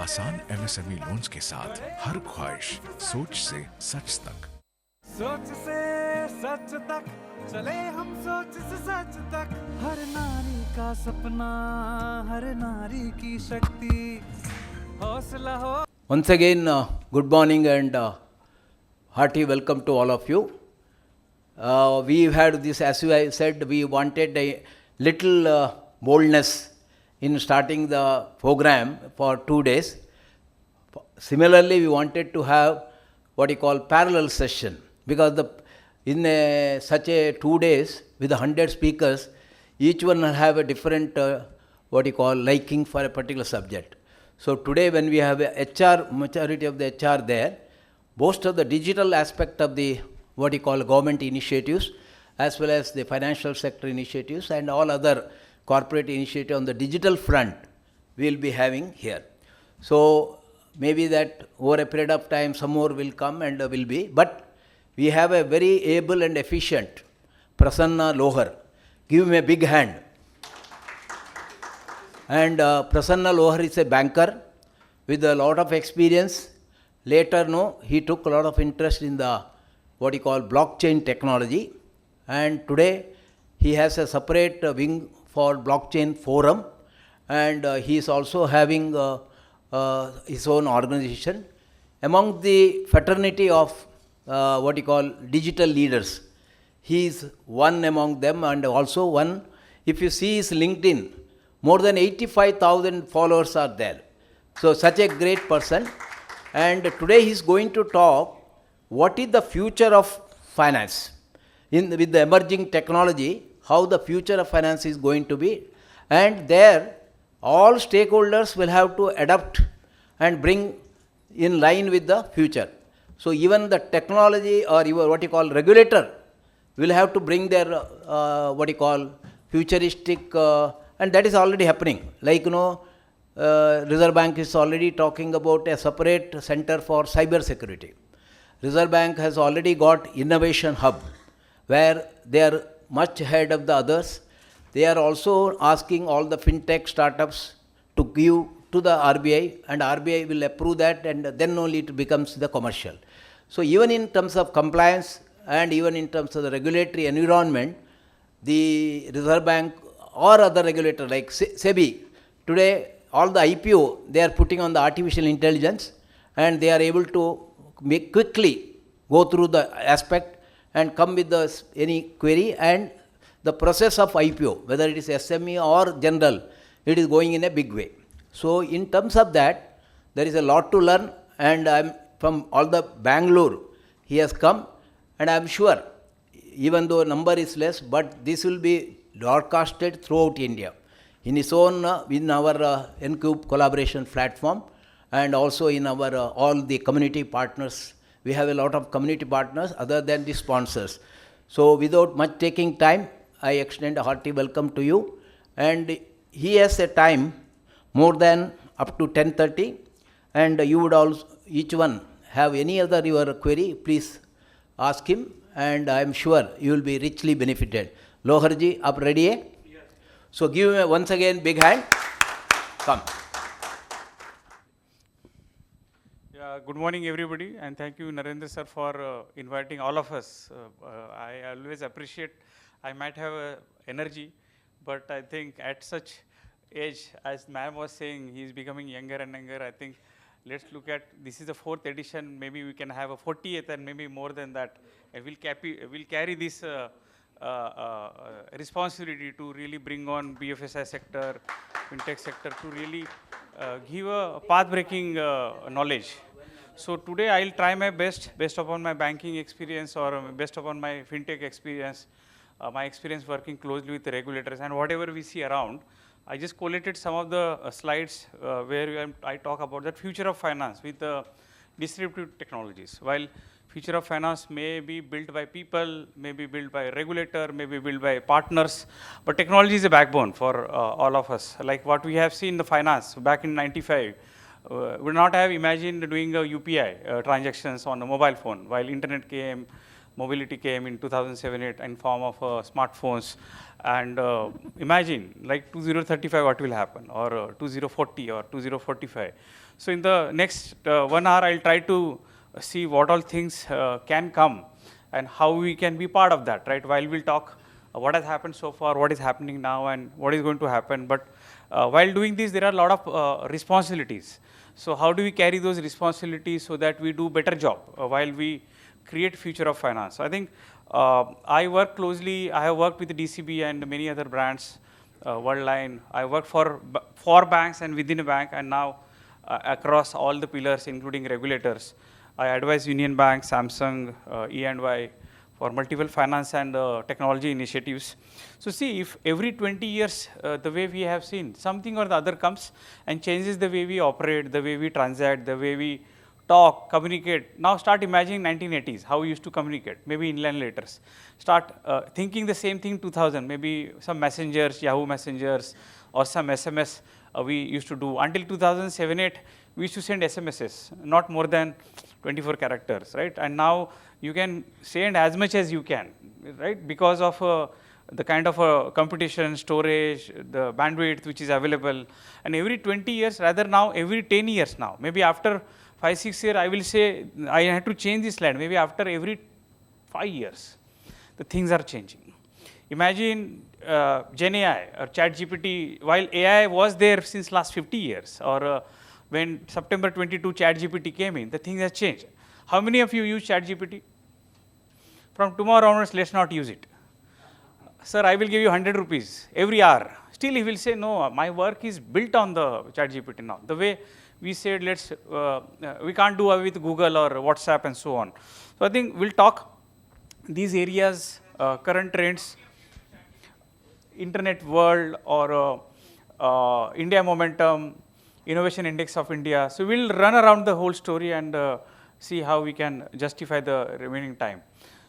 आसान MSME loans के साथ हर ख्वाहिश सोच से सच तक। सोच से सच तक चले हम, सोच से सच तक। हर नारी का सपना, हर नारी की शक्ति, हौसला हो। Once again, good morning and hearty welcome to all of you. We had this, as I said, we wanted a little boldness in starting the program for 2 days. Similarly, we wanted to have what you call parallel session, because such a 2 days with 100 speakers, each one will have a different what you call liking for a particular subject. So today, when we have a HR, majority of the HR there, most of the digital aspect of the what you call government initiatives, as well as the financial sector initiatives and all other corporate initiatives on the digital front, we will be having here. So maybe that over a period of time, some more will come and will be. But we have a very able and efficient Prasanna Lohar. Give him a big hand. And Prasanna Lohar is a banker with a lot of experience. Later, he took a lot of interest in the what he call blockchain technology. And today, he has a separate wing for blockchain forum. And he is also having his own organization. Among the fraternity of what you call digital leaders, he is one among them, and also one, if you see his LinkedIn, more than 85,000 followers are there. So such a great person. And today he is going to talk what is the future of finance. With the emerging technology, how the future of finance is going to be. And there, all stakeholders will have to adapt and bring in line with the future. So even the technology or your what you call regulator will have to bring their what you call futuristic and that is already happening. Like Reserve Bank is already talking about a separate center for cyber security. Reserve Bank has already got innovation hub where they are much ahead of the others. They are also asking all the fintech startups to give to the RBI, and RBI will approve that, and then only it becomes the commercial. So even in terms of compliance and even in terms of the regulatory environment, the Reserve Bank or other regulator like SEBI, today all the IPO, they are putting on the artificial intelligence, and they are able to quickly go through the aspect and come with any query, and the process of IPO, whether it is SME or general, it is going in a big way. So in terms of that, there is a lot to learn, and I'm from all the Bangalore, he has come, and I'm sure, even though number is less, but this will be broadcasted throughout India in his own, in our NCube collaboration platform, and also in our all the community partners. We have a lot of community partners other than the sponsors. So without much taking time, I extend a hearty welcome to you. And he has a time more than up to 10:30, and you would also each one have any other your query, please ask him, and I am sure you will be richly benefited. Loharji, up ready? Yes. So give him once again big hand. Come. Yeah, good morning everybody, and thank you Narendra sir for inviting all of us. I always appreciate, I might have energy, but I think at such age, as ma'am was saying, he is becoming younger and younger. I think let's look at, this is the 4th edition, maybe we can have a 40th and maybe more than that. And we'll carry this responsibility to really bring on BFSI sector, fintech sector, to really give a path-breaking knowledge. So today I'll try my best, based upon my banking experience or based upon my fintech experience, my experience working closely with the regulators and whatever we see around. I just collated some of the slides where I talk about the future of finance with disruptive technologies. While future of finance may be built by people, may be built by regulator, may be built by partners, but technology is a backbone for all of us. Like what we have seen in the finance back in 95, would not have imagined doing a UPI transactions on a mobile phone. While internet came, mobility came in 2007-8 in form of smartphones. And imagine like 2035 what will happen, or 2040 or 2045. So in the next 1 hour, I'll try to see what all things can come and how we can be part of that, right? While we'll talk what has happened so far, what is happening now, and what is going to happen. But while doing this, there are a lot of responsibilities. So how do we carry those responsibilities so that we do better job while we create future of finance? So I think I work closely. I have worked with the DCB and many other brands, Worldline. I work for banks and within a bank, and now across all the pillars, including regulators. I advise Union Bank, Samsung, E&Y for multiple finance and technology initiatives. So see, if every 20 years, the way we have seen, something or the other comes and changes the way we operate, the way we transact, the way we talk, communicate. Now start imagining 1980s, how we used to communicate, maybe inland letters. Start thinking the same thing 2000, maybe some messengers, Yahoo messengers, or some SMS we used to do. Until 2007-8, we used to send SMSs, not more than 24 characters, right? And now you can send as much as you can, right? Because of the kind of competition, storage, the bandwidth which is available. And every 20 years, rather now every 10 years now, maybe after 5-6 years, I will say I had to change this slide. Maybe after every 5 years, the things are changing. Imagine Gen AI or ChatGPT, while AI was there since last 50 years, or when September 22 ChatGPT came in, the things have changed. How many of you use ChatGPT? From tomorrow onwards, let's not use it. Sir, I will give you 100 rupees every hour. Still, he will say, no, my work is built on the ChatGPT now. The way we said, we can't do away with Google or WhatsApp and so on. So I think we'll talk these areas, current trends, internet world, or India momentum, innovation index of India. So we'll run around the whole story and see how we can justify the remaining time.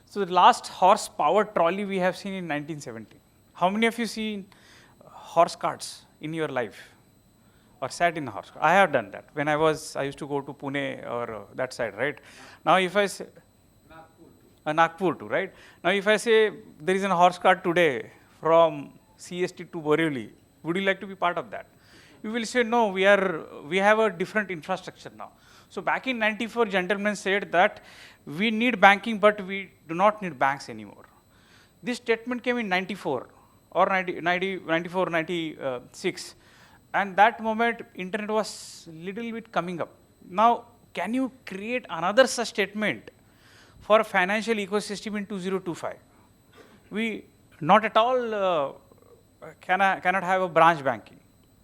So the last horse-power trolley we have seen in 1970. How many of you seen horse carts in your life, or sat in a horse cart? I have done that. When I used to go to Pune or that side, right? Now if I say, Nagpur too, right? Now if I say there is a horse cart today from CST to Borivali, would you like to be part of that? You will say, no, we have a different infrastructure now. So back in 94, gentlemen said that we need banking, but we do not need banks anymore. This statement came in 94 or 94, 96. And that moment, internet was little bit coming up. Now, can you create another such statement for a financial ecosystem in 2025? We not at all cannot have a branch banking.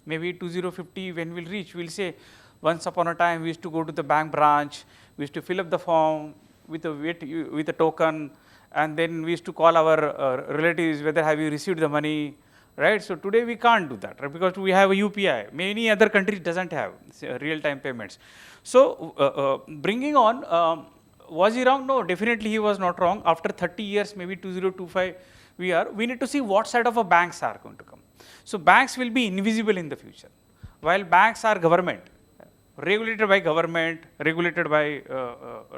Maybe 2050, when we'll reach, we'll say, once upon a time, we used to go to the bank branch, we used to fill up the form with a token, and then we used to call our relatives whether have you received the money, right? So today we can't do that, right? Because we have a UPI. Many other countries doesn't have real-time payments. So bringing on, was he wrong? No, definitely he was not wrong. After 30 years, maybe 2025, we need to see what side of a banks are going to come. So banks will be invisible in the future. While banks are government, regulated by government, regulated by,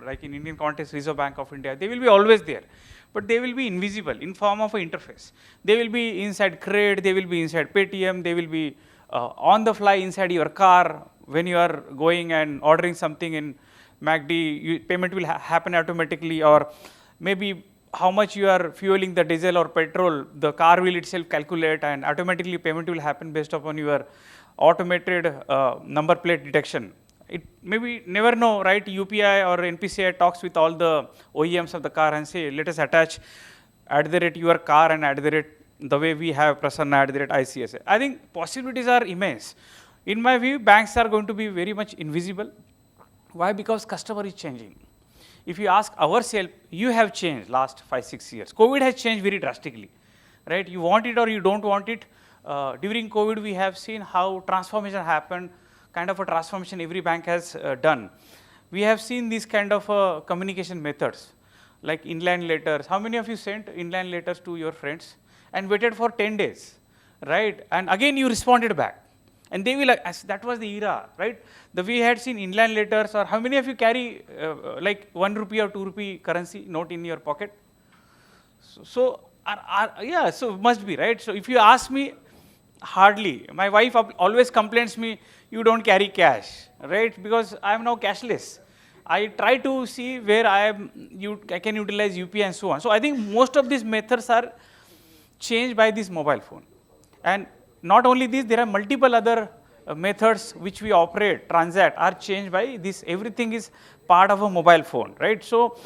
like in Indian context, Reserve Bank of India, they will be always there. But they will be invisible in form of an interface. They will be inside Cred, they will be inside Paytm, they will be on the fly inside your car. When you are going and ordering something in MACD, payment will happen automatically, or maybe how much you are fueling the diesel or petrol, the car will itself calculate and automatically payment will happen based upon your automated number plate detection. It maybe never know, right? UPI or NPCI talks with all the OEMs of the car and say, let us attach @ your car and @ the way we have Prasanna @ ICSA. I think possibilities are immense. In my view, banks are going to be very much invisible. Why? Because customer is changing. If you ask ourselves, you have changed last 5-6 years. COVID has changed very drastically, right? You want it or you don't want it. During COVID, we have seen how transformation happened, kind of a transformation every bank has done. We have seen these kind of communication methods, like inland letters. How many of you sent inland letters to your friends and waited for 10 days, right? And again, you responded back. And they will, as that was the era, right? The we had seen inland letters, or how many of you carry like 1 rupee or 2 rupee currency note in your pocket? So yeah, so must be, right? So if you ask me, hardly. My wife always complains me, you don't carry cash, right? Because I am now cashless. I try to see where I can utilize UPI and so on. So I think most of these methods are changed by this mobile phone. And not only this, there are multiple other methods which we operate, transact, are changed by this. Everything is part of a mobile phone, right? So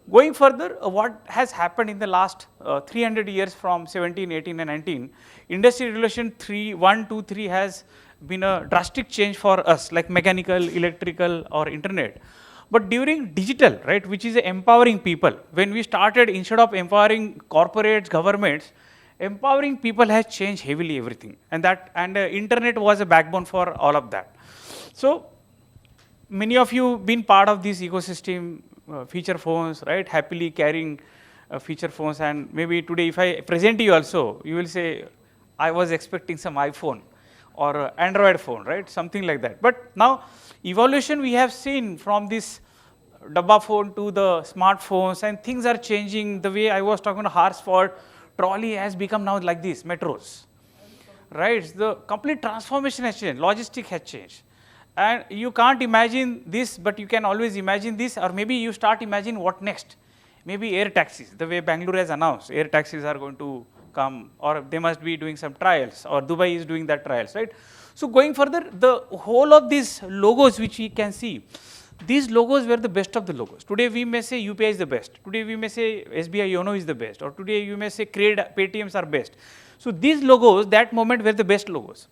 going further, what has happened in the last 300 years from 17, 18 and 19, Industry Revolution 1, 2, 3 has been a drastic change for us, like mechanical, electrical or internet. But during digital, right, which is empowering people, when we started, instead of empowering corporates, governments, empowering people has changed heavily everything. And internet was a backbone for all of that. So many of you been part of this ecosystem, feature phones, right, happily carrying feature phones. And maybe today if I present you also, you will say, I was expecting some iPhone or Android phone, right, something like that. But now evolution we have seen from this dabba phone to the smartphones, and things are changing. The way I was talking to Harsford, trolley has become now like this, metros, right? The complete transformation has changed, logistic has changed. And you can't imagine this, but you can always imagine this, or maybe you start imagine what next. Maybe air taxis, the way Bangalore has announced, air taxis are going to come, or they must be doing some trials, or Dubai is doing that trials, right? So going further, the whole of these logos which we can see, these logos were the best of the logos. Today we may say UPI is the best. Today we may say SBI Yono is the best. Or today you may say Paytms are best. So these logos, that moment were the best logos.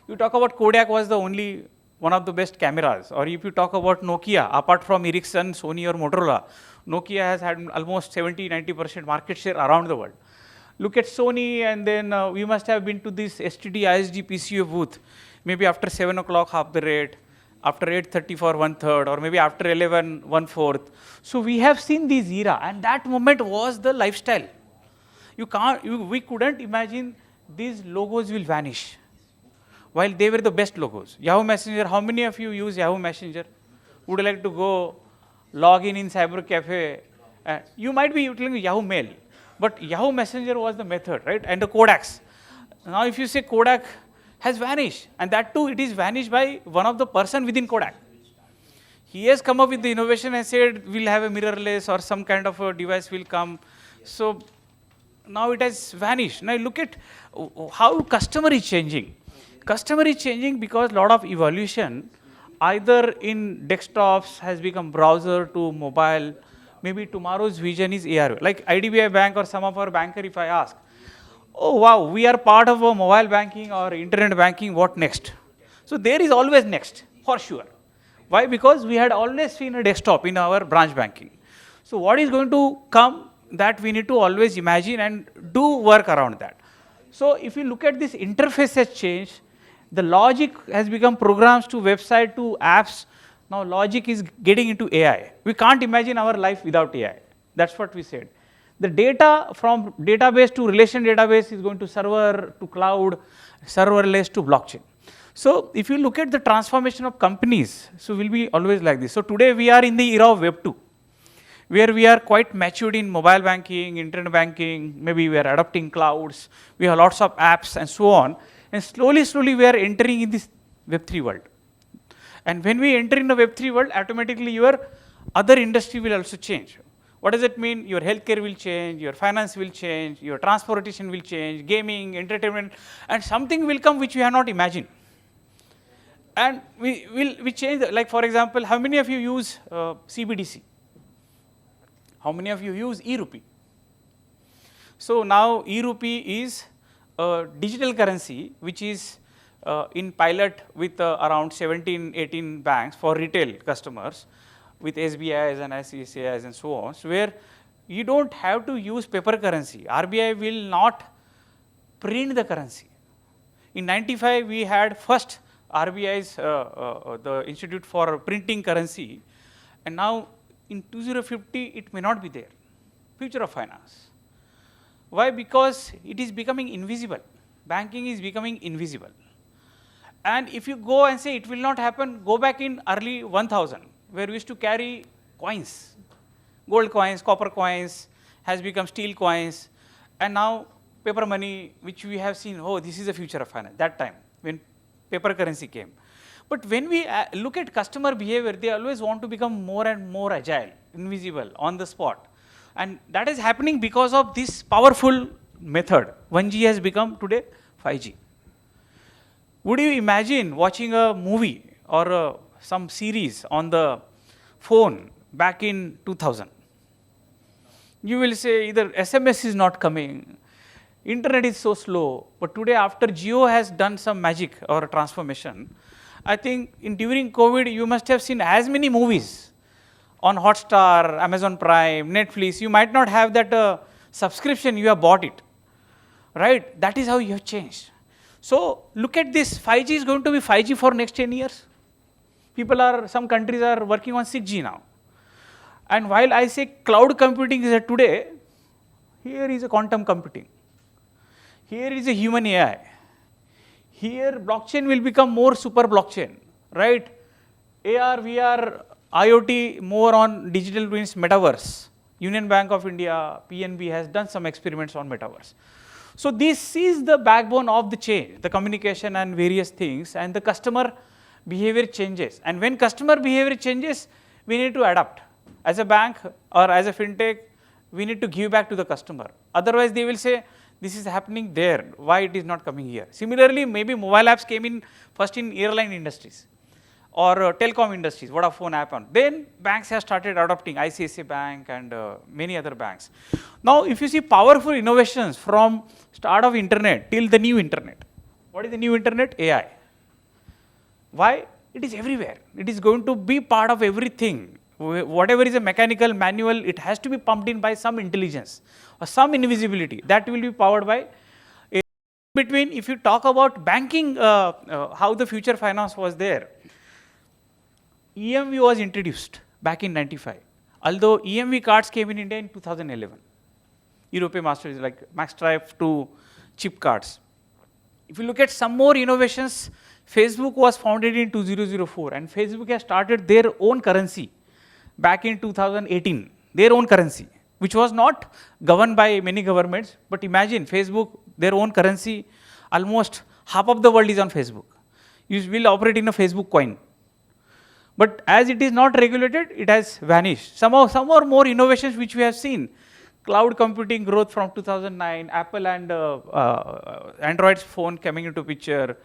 You talk about Kodak was the only one of the best cameras. Or if you talk about Nokia, apart from Ericsson, Sony or Motorola, Nokia has had almost 70-90% market share around the world. Look at Sony, and then we must have been to this STD ISG PCO booth, maybe after 7 o'clock half the rate, after 8:30 for 1/3, or maybe after 11, 1/4. So we have seen this era, and that moment was the lifestyle. We couldn't imagine these logos will vanish, while they were the best logos. Yahoo Messenger, how many of you use Yahoo Messenger? Would you like to go log in Cyber Cafe? You might be utilizing Yahoo Mail, but Yahoo Messenger was the method, right? And the Kodaks. Now if you say Kodak has vanished, and that too it is vanished by one of the person within Kodak. He has come up with the innovation and said we'll have a mirrorless or some kind of a device will come. So now it has vanished. Now look at how customer is changing. Customer is changing because a lot of evolution, either in desktops has become browser to mobile. Maybe tomorrow's vision is AR. Like IDBI Bank or some of our banker, if I ask, oh wow, we are part of a mobile banking or internet banking, what next? So there is always next, for sure. Why? Because we had always seen a desktop in our branch banking. So what is going to come, that we need to always imagine and do work around that. So if you look at this, interface has changed. The logic has become programs to website to apps. Now logic is getting into AI. We can't imagine our life without AI. That's what we said. The data from database to relation database is going to server to cloud, serverless to blockchain. So if you look at the transformation of companies, so we'll be always like this. So today we are in the era of Web 2, where we are quite matured in mobile banking, internet banking, maybe we are adopting clouds, we have lots of apps and so on. And slowly we are entering in this Web 3 world. And when we enter in the Web 3 world, automatically your other industry will also change. What does it mean? Your healthcare will change, your finance will change, your transportation will change, gaming, entertainment, and something will come which we have not imagined. And we change, like for example, how many of you use CBDC? How many of you use e-rupee? So now e-rupee is a digital currency which is in pilot with around 17, 18 banks for retail customers, with SBIs and ICICIs and so on, so where you don't have to use paper currency. RBI will not print the currency. In 95, we had first RBI's, the Institute for Printing Currency, and now in 2050, it may not be there. Future of finance. Why? Because it is becoming invisible. Banking is becoming invisible. And if you go and say it will not happen, go back in early 1000, where we used to carry coins, gold coins, copper coins, has become steel coins, and now paper money, which we have seen, oh, this is the future of finance, that time, when paper currency came. But when we look at customer behavior, they always want to become more and more agile, invisible, on the spot. And that is happening because of this powerful method. 1G has become today 5G. Would you imagine watching a movie or some series on the phone back in 2000? You will say either SMS is not coming, internet is so slow, but today after Jio has done some magic or transformation, I think during COVID you must have seen as many movies on Hotstar, Amazon Prime, Netflix. You might not have that subscription, you have bought it, right? That is how you have changed. So look at this, 5G is going to be 5G for next 10 years. Some countries are working on 6G now. And while I say cloud computing is today, here is a quantum computing. Here is a human AI. Here blockchain will become more super blockchain, right? AR, VR, IoT more on digital twins, metaverse. Union Bank of India, PNB has done some experiments on metaverse. So this is the backbone of the change, the communication and various things, and the customer behavior changes. And when customer behavior changes, we need to adapt. As a bank or as a fintech, we need to give back to the customer. Otherwise, they will say, this is happening there, why it is not coming here? Similarly, maybe mobile apps came in first in airline industries or telecom industries, Vodafone app. Then banks have started adopting, ICICI Bank and many other banks. Now, if you see powerful innovations from start of internet till the new internet. What is the new internet? AI. Why? It is everywhere. It is going to be part of everything. Whatever is a mechanical, manual, it has to be pumped in by some intelligence or some invisibility. That will be powered by AI. Between, if you talk about banking, how the future finance was there, EMV was introduced back in 95. Although EMV cards came in India in 2011. European masters like Maxstripe to chip cards. If you look at some more innovations, Facebook was founded in 2004 and Facebook has started their own currency back in 2018, their own currency, which was not governed by many governments. But imagine Facebook, their own currency, almost half of the world is on Facebook. You will operate in a Facebook coin. But as it is not regulated, it has vanished. Some or more innovations which we have seen. Cloud computing growth from 2009, Apple and Android's phone coming into picture,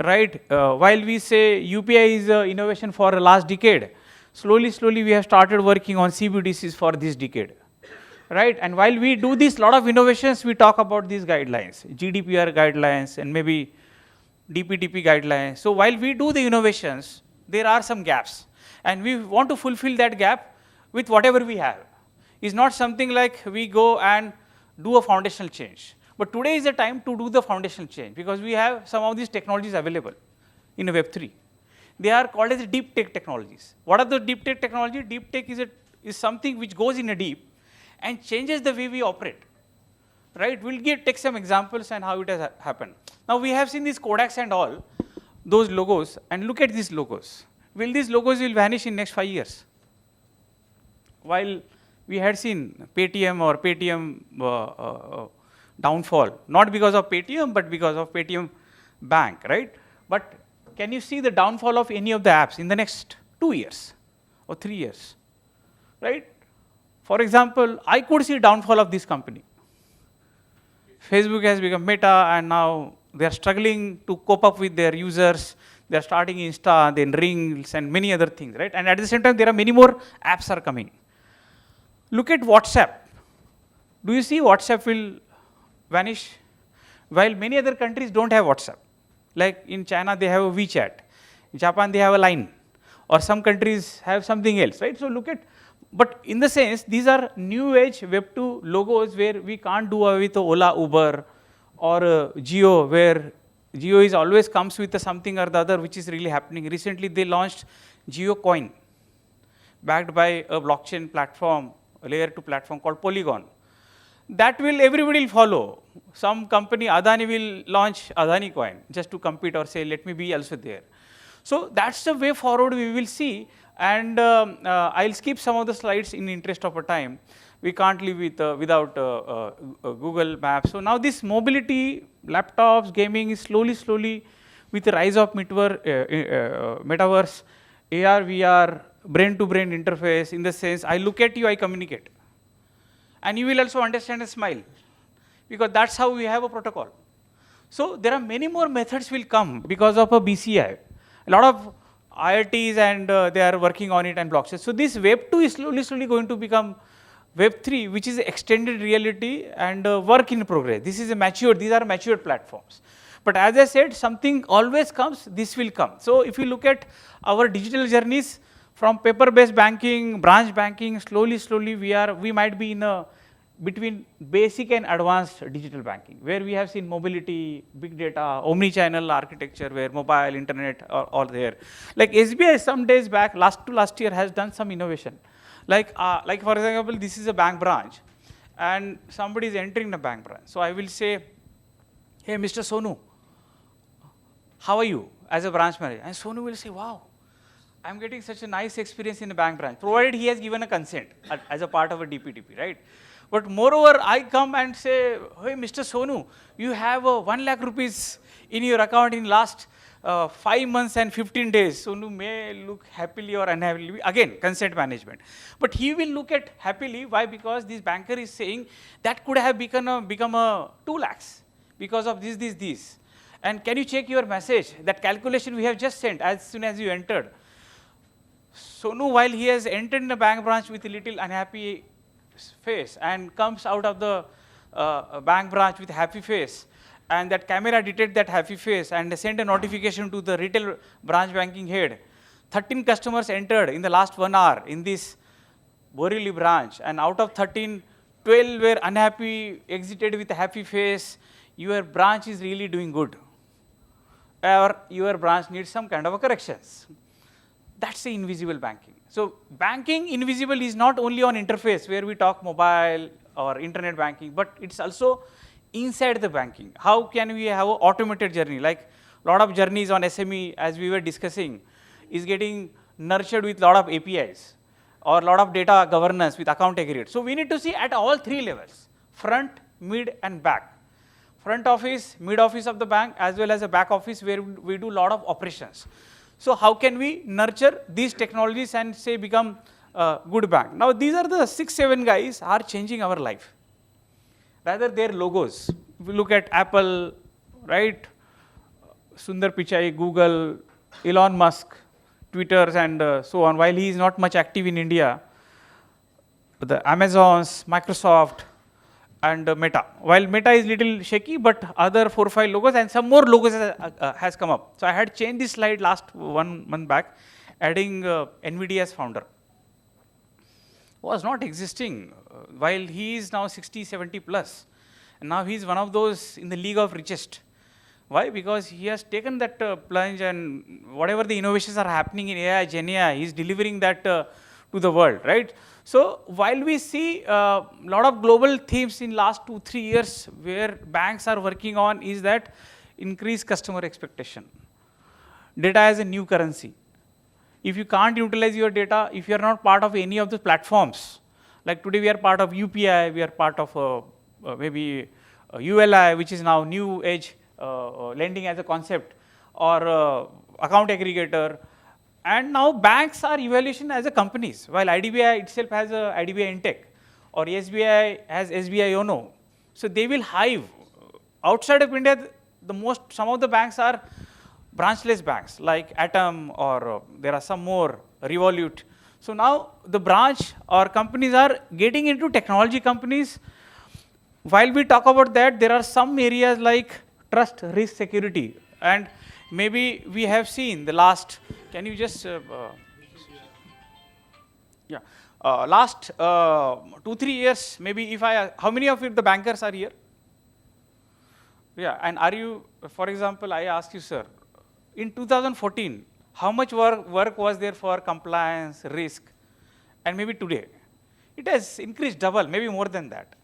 right? While we say UPI is innovation for the last decade, slowly we have started working on CBDCs for this decade, right? And while we do this lot of innovations, we talk about these guidelines, GDPR guidelines and maybe DPTP guidelines. So while we do the innovations, there are some gaps and we want to fulfill that gap with whatever we have. It's not something like we go and do a foundational change. But today is the time to do the foundational change because we have some of these technologies available in Web3. They are called as deep tech technologies. What are the deep tech technologies? Deep tech is something which goes in a deep and changes the way we operate, right? We'll take some examples and how it has happened. Now we have seen these Kodaks and all, those logos, and look at these logos. These logos will vanish in next 5 years? While we had seen Paytm or Paytm downfall, not because of Paytm, but because of Paytm Bank, right? But can you see the downfall of any of the apps in the next 2 years or 3 years, right? For example, I could see downfall of this company. Facebook has become Meta and now they are struggling to cope up with their users. They are starting Insta, then Reels and many other things, right? And at the same time, there are many more apps are coming. Look at WhatsApp. Do you see WhatsApp will vanish? While many other countries don't have WhatsApp. Like in China, they have a WeChat. In Japan, they have a Line. Or some countries have something else, right? So look at, but in the sense, these are new age Web2 logos where we can't do away with Ola, Uber, or Jio, where Jio is always comes with something or the other which is really happening. Recently, they launched Jio Coin, backed by a blockchain platform, a layer 2 platform called Polygon. that will everybody will follow. Some company, Adani will launch Adani coin just to compete or say, let me be also there. So that's the way forward we will see. And I'll skip some of the slides in interest of a time. We can't live with, without Google Maps. So now this mobility, laptops, gaming is slowly with the rise of metaverse, AR, VR, brain-to-brain interface, in the sense, I look at you, I communicate. And you will also understand and smile, because that's how we have a protocol. So there are many more methods will come because of a BCI. A lot of IITs and they are working on it and blockchain. So this Web 2 is slowly going to become Web 3, which is extended reality and work in progress. This is a mature, these are mature platforms. But as I said, something always comes, this will come. So if you look at our digital journeys from paper-based banking, branch banking, slowly we might be in a between basic and advanced digital banking, where we have seen mobility, big data, omni-channel architecture, where mobile, internet are all there. Like SBI some days back, last year has done some innovation. Like for example, this is a bank branch, and somebody is entering the bank branch. So I will say, hey, Mr. Sonu, how are you as a branch manager? And Sonu will say, wow, I'm getting such a nice experience in the bank branch, provided he has given a consent as a part of a DPDP, right? But moreover, I come and say, hey, Mr. Sonu, you have 1 lakh rupees in your account in last 5 months and 15 days. Sonu may look happily or unhappily, again, consent management. But he will look at happily, why? Because this banker is saying that could have become a 2 lakhs because of this. And can you check your message? That calculation we have just sent as soon as you entered. Sonu, while he has entered in the bank branch with a little unhappy face and comes out of the bank branch with a happy face, and that camera detects that happy face and send a notification to the retail branch banking head. 13 customers entered in the last 1 hour in this Borivali branch, and out of 13, 12 were unhappy, exited with a happy face. Your branch is really doing good, or your branch needs some kind of a corrections. That's the invisible banking. So banking invisible is not only on interface where we talk mobile or internet banking, but it's also inside the banking. How can we have an automated journey? Like a lot of journeys on SME, as we were discussing, is getting nurtured with a lot of APIs or a lot of data governance with account aggregate. So we need to see at all 3 levels, front, mid and back. Front office, mid office of the bank, as well as a back office where we do a lot of operations. So how can we nurture these technologies and say become a good bank? Now these are the 6-7 guys are changing our life. Rather their logos. If you look at Apple, right? Sundar Pichai, Google, Elon Musk, Twitter and so on. While he is not much active in India, the Amazons, Microsoft, and Meta. While Meta is little shaky, but other 4-5 logos and some more logos has come up. So I had changed this slide last 1 month back, adding NVIDIA as founder. Was not existing while he is now 60, 70 plus. And now he is one of those in the league of richest. Why? Because he has taken that plunge, and whatever the innovations are happening in AI, Gen AI, he is delivering that to the world, right? So while we see a lot of global themes in last 2-3 years where banks are working on is that increase customer expectation. Data as a new currency. If you can't utilize your data, if you are not part of any of the platforms, like today we are part of UPI, we are part of maybe ULI, which is now new age lending as a concept, or account aggregator. And now banks are evaluation as a companies, while IDBI itself has a IDBI Intech, or SBI has SBI Yono. So they will hive. Outside of India, some of the banks are branchless banks, like Atom, or there are some more, Revolut. So now the branch or companies are getting into technology companies. While we talk about that, there are some areas like trust, risk, security, and maybe we have seen the last, can you just, last 2-3 years, maybe if how many of you, the bankers are here? Yeah, and are you, for example, I ask you, sir, in 2014, how much work was there for compliance, risk, and maybe today? It has increased double, maybe more than that.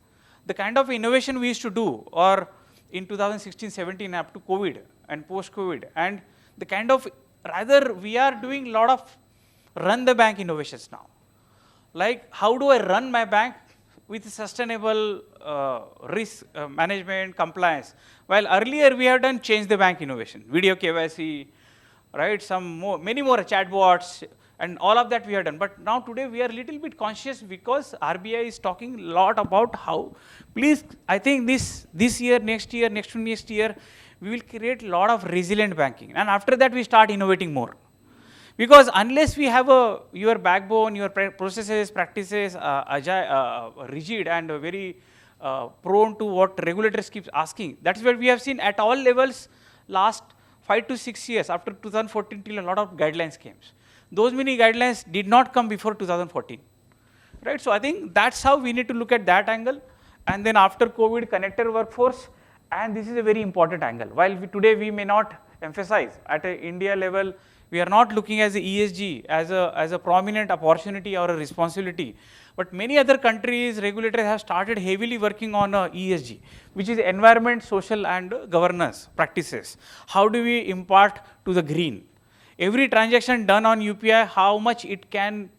the kind of innovation we used to do, or in 2016-17 up to COVID and post-COVID, and the kind of, rather we are doing a lot of run the bank innovations now. Like, how do I run my bank with sustainable risk management, compliance? While earlier we have done change the bank innovation, video KYC, right? Many more chatbots, and all of that we have done. But now today we are a little bit conscious because RBI is talking a lot about how, please, I think this year, next year, next to next year, we will create a lot of resilient banking. And after that we start innovating more. Because unless we have your backbone, your processes, practices, agile, rigid and very prone to what regulators keep asking, that's what we have seen at all levels last 5 to 6 years after 2014 till a lot of guidelines came. Those many guidelines did not come before 2014, right? So I think that's how we need to look at that angle. And then after COVID, connected workforce, and this is a very important angle. While today we may not emphasize at an India level, we are not looking as a ESG as a prominent opportunity or a responsibility. But many other countries, regulators have started heavily working on ESG, which is environment, social and governance practices. How do we impart to the green? Every transaction done on UPI, how much it can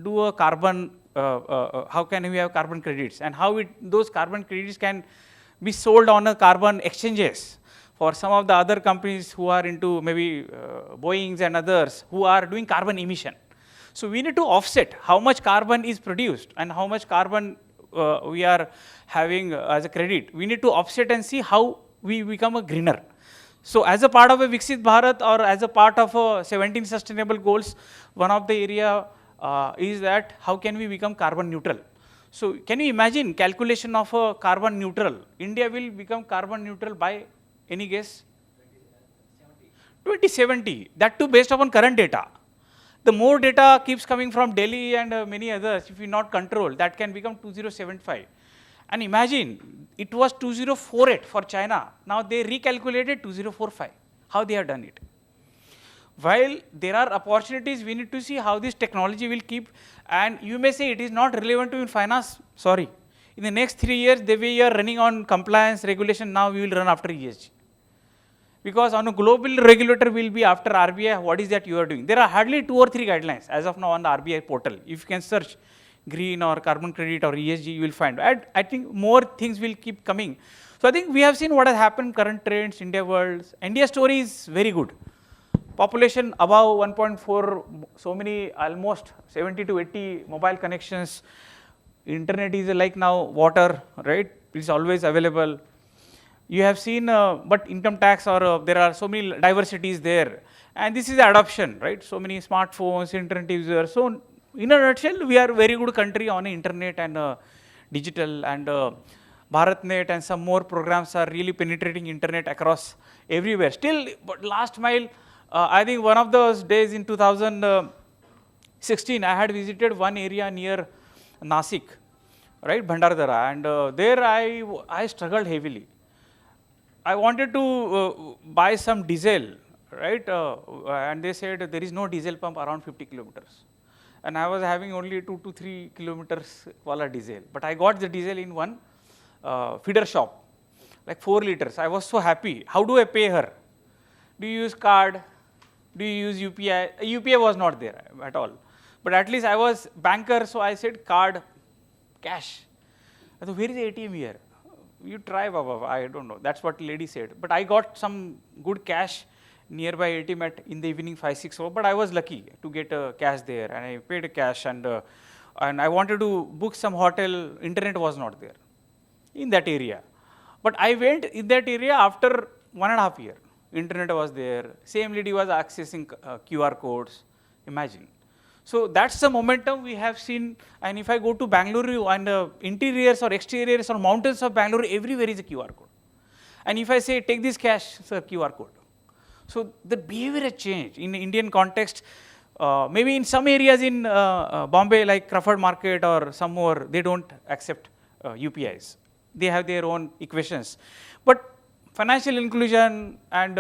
do a carbon, how can we have carbon credits, and how those carbon credits can be sold on a carbon exchanges for some of the other companies who are into maybe Boeings and others who are doing carbon emission. So we need to offset how much carbon is produced and how much carbon we are having as a credit. We need to offset and see how we become a greener. So as a part of a Viksit Bharat or as a part of 17 sustainable goals, one of the area is that how can we become carbon neutral? So can you imagine calculation of a carbon neutral? India will become carbon neutral by any guess? 2070. That too based upon current data. The more data keeps coming from Delhi and many others, if we not control, that can become 2075. And imagine, it was 2048 for China. Now they recalculated 2045. How they have done it? While there are opportunities, we need to see how this technology will keep. And you may say it is not relevant to in finance. Sorry. In the next 3 years, the way you are running on compliance, regulation, now we will run after ESG. Because on a global regulator will be after RBI, what is that you are doing? There are hardly 2 or 3 guidelines as of now on the RBI portal. If you can search green or carbon credit or ESG, you will find. I think more things will keep coming. So I think we have seen what has happened, current trends, India world. India story is very good. Population above 1.4, so many, almost 70 to 80 mobile connections. Internet is like now water, right? It's always available. You have seen, but income tax or there are so many diversities there. And this is the adoption, right? So many smartphones, internet users. So in a nutshell, we are a very good country on internet and digital, and BharatNet and some more programs are really penetrating internet across everywhere. Still, but last mile, I think one of those days in 2016, I had visited one area near Nasik, right, Bhandardara, and there I struggled heavily. I wanted to buy some diesel, right, and they said there is no diesel pump around 50 kilometers. And I was having only 2 to 3 kilometers wala diesel. But I got the diesel in one feeder shop, like 4 liters. I was so happy. How do I pay her? Do you use card? Do you use UPI? UPI was not there at all. But at least I was banker, so I said card, cash. I thought, where is the ATM here? You try, Baba, I don't know. That's what lady said. But I got some good cash nearby ATM in the evening 5-6 hours. But I was lucky to get cash there, and I paid cash, and I wanted to book some hotel. Internet was not there in that area. But I went in that area after 1.5 years. Internet was there. Same lady was accessing QR codes. Imagine. So that's the momentum we have seen. And if I go to Bangalore and interiors or exteriors or mountains of Bangalore, everywhere is a QR code. And if I say, take this cash, sir, QR code. So the behavior has changed in the Indian context. Maybe in some areas in Bombay, like Crawford Market or some more, they don't accept UPIs. They have their own equations. But financial inclusion and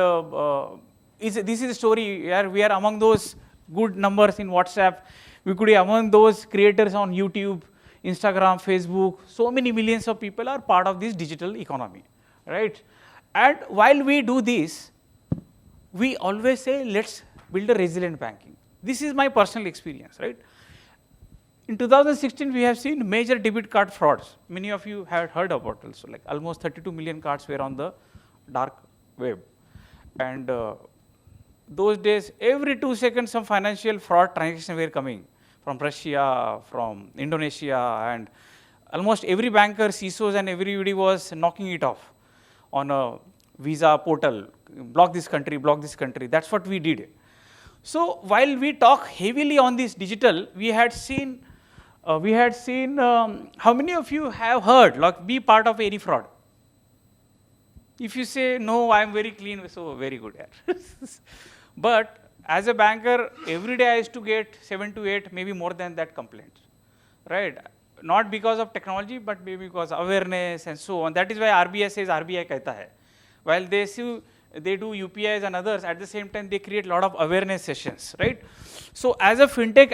this is the story where we are among those good numbers in WhatsApp. We could be among those creators on YouTube. Instagram, Facebook, so many millions of people are part of this digital economy, right? And while we do this, we always say, let's build a resilient banking. This is my personal experience, right? In 2016, we have seen major debit card frauds. Many of you have heard about also, like almost 32 million cards were on the dark web. And those days, every 2 seconds, some financial fraud transactions were coming from Russia, from Indonesia, and almost every banker, CISOs, and everybody was knocking it off on a visa portal. Block this country, block this country. That's what we did. So while we talk heavily on this digital, we had seen how many of you have heard, like, be part of any fraud? If you say, no, I am very clean, so very good. But as a banker, every day I used to get 7 to 8, maybe more than that complaints, right? Not because of technology, but maybe because awareness and so on. That is why RBI says RBI कहता है. While they do UPIs and others, at the same time they create a lot of awareness sessions, right? So as a fintech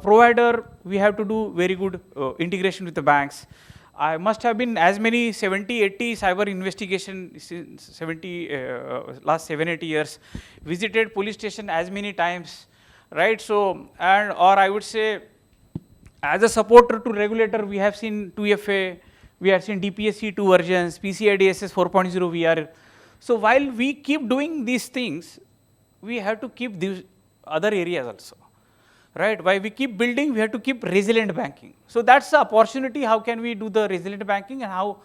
provider, we have to do very good integration with the banks. I must have been as many 70, 80 cyber investigation since last 7, 8 years, visited police station as many times, right? So, or I would say, as a supporter to regulator, we have seen 2FA, we have seen DPSC 2 versions, PCI DSS 4.0 VR. So while we keep doing these things, we have to keep these other areas also, right? While we keep building, we have to keep resilient banking. So that's the opportunity. How can we do the resilient banking, and how?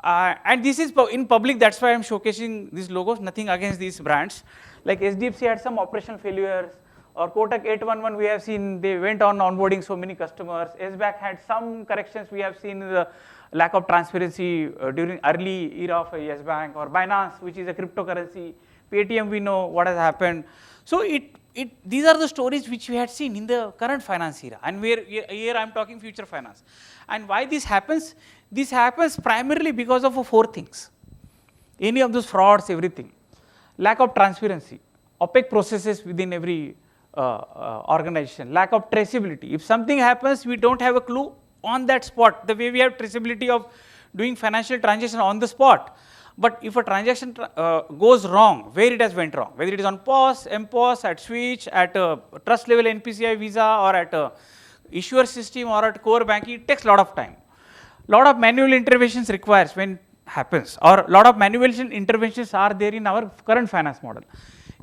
And this is in public. That's why I'm showcasing these logos. Nothing against these brands. Like SDFC had some operational failures, or Kotak 811. We have seen they went on onboarding so many customers. SBAC had some corrections. We have seen the lack of transparency during early era of Yes Bank, or Binance, which is a cryptocurrency. Paytm, we know what has happened. So these are the stories which we had seen in the current finance era, and here I'm talking future finance. And why this happens? This happens primarily because of 4 things. Any of those frauds, everything. Lack of transparency, opaque processes within every organization, lack of traceability. If something happens, we don't have a clue on that spot, the way we have traceability of doing financial transaction on the spot. But if a transaction goes wrong, where it has went wrong, whether it is on POS, MPOS, at switch, at trust level NPCI Visa, or at issuer system, or at core banking, it takes a lot of time. Lot of manual interventions requires when happens, or lot of manual interventions are there in our current finance model.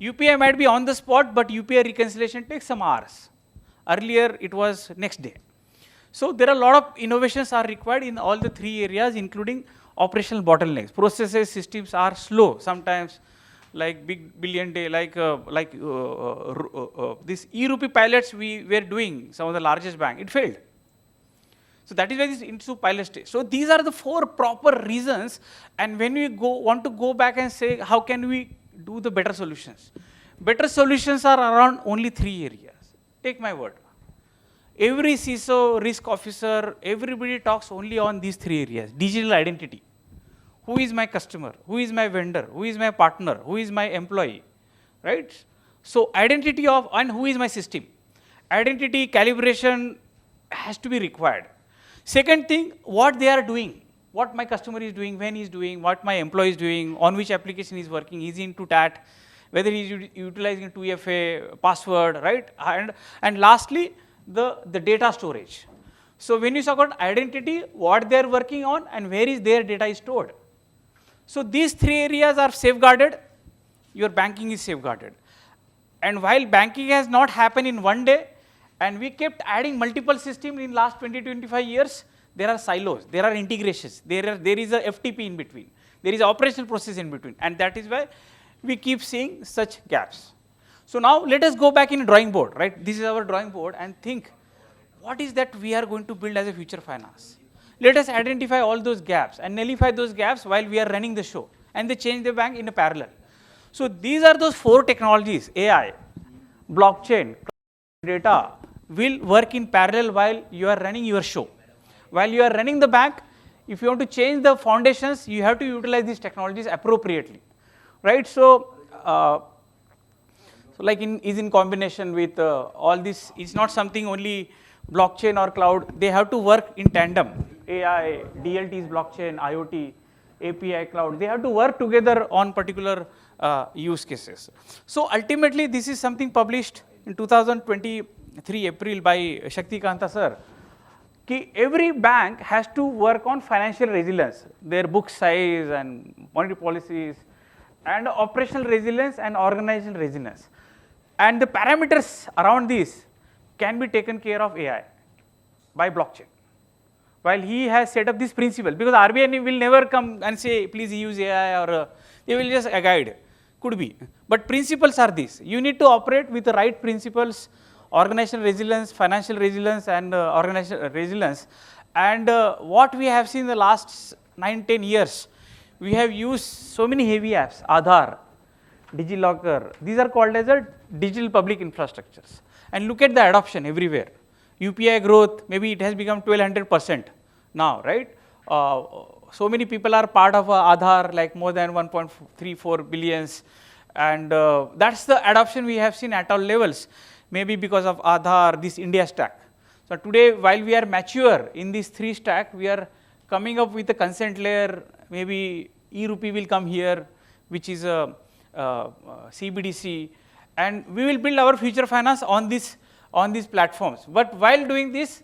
UPI might be on the spot, but UPI reconciliation takes some hours. Earlier, it was next day. So there are a lot of innovations are required in all the 3 areas, including operational bottlenecks. Processes, systems are slow sometimes, like big billion day, like this e-rupee pilots we were doing, some of the largest bank, it failed. So that is why this into pilot stage. So these are the 4 proper reasons, and when we want to go back and say, how can we do the better solutions? Better solutions are around only 3 areas. Take my word. Every CISO, risk officer, everybody talks only on these 3 areas. Digital identity. Who is my customer? Who is my vendor? Who is my partner? Who is my employee? Right? So identity of, and who is my system? Identity calibration has to be required. Second thing, what they are doing. What my customer is doing, when he is doing, what my employee is doing, on which application he is working, is he into TAT, whether he is utilizing 2FA, password, right? And lastly, the data storage. So when you talk about identity, what they are working on and where is their data is stored. So these 3 areas are safeguarded, your banking is safeguarded. And while banking has not happened in one day, and we kept adding multiple systems in last 20-25 years, there are silos, there are integrations, there is a FTP in between, there is an operational process in between, and that is why we keep seeing such gaps. So now let us go back in drawing board, right? This is our drawing board, and think, what is that we are going to build as a future finance? Let us identify all those gaps and nullify those gaps while we are running the show, and they change the bank in a parallel. So these are those 4 technologies: AI, blockchain, data will work in parallel while you are running your show. While you are running the bank, if you want to change the foundations, you have to utilize these technologies appropriately, right? So like is in combination with all this. It's not something only blockchain or cloud, they have to work in tandem. AI, DLTs, blockchain, IoT, API cloud, they have to work together on particular use cases. So ultimately, this is something published in 2023 April by Shakti Kanta sir. Ki every bank has to work on financial resilience, their book size and monetary policies, and operational resilience and organizational resilience. And the parameters around this can be taken care of AI by blockchain. While he has set up this principle, because RBI will never come and say, please use AI, or they will just guide, could be. But principles are these. You need to operate with the right principles, organizational resilience, financial resilience, and organizational resilience. And what we have seen in the last 9-10 years, we have used so many heavy apps, Aadhaar, DigiLocker. These are called as a digital public infrastructures. And look at the adoption everywhere. UPI growth, maybe it has become 1200% now, right? So many people are part of Aadhaar, like more than 1.34 billions. And that's the adoption we have seen at all levels, maybe because of Aadhaar, this India stack. So today, while we are mature in these three stack, we are coming up with a consent layer, maybe e-rupee will come here, which is a CBDC, and we will build our future finance on these platforms. But while doing this,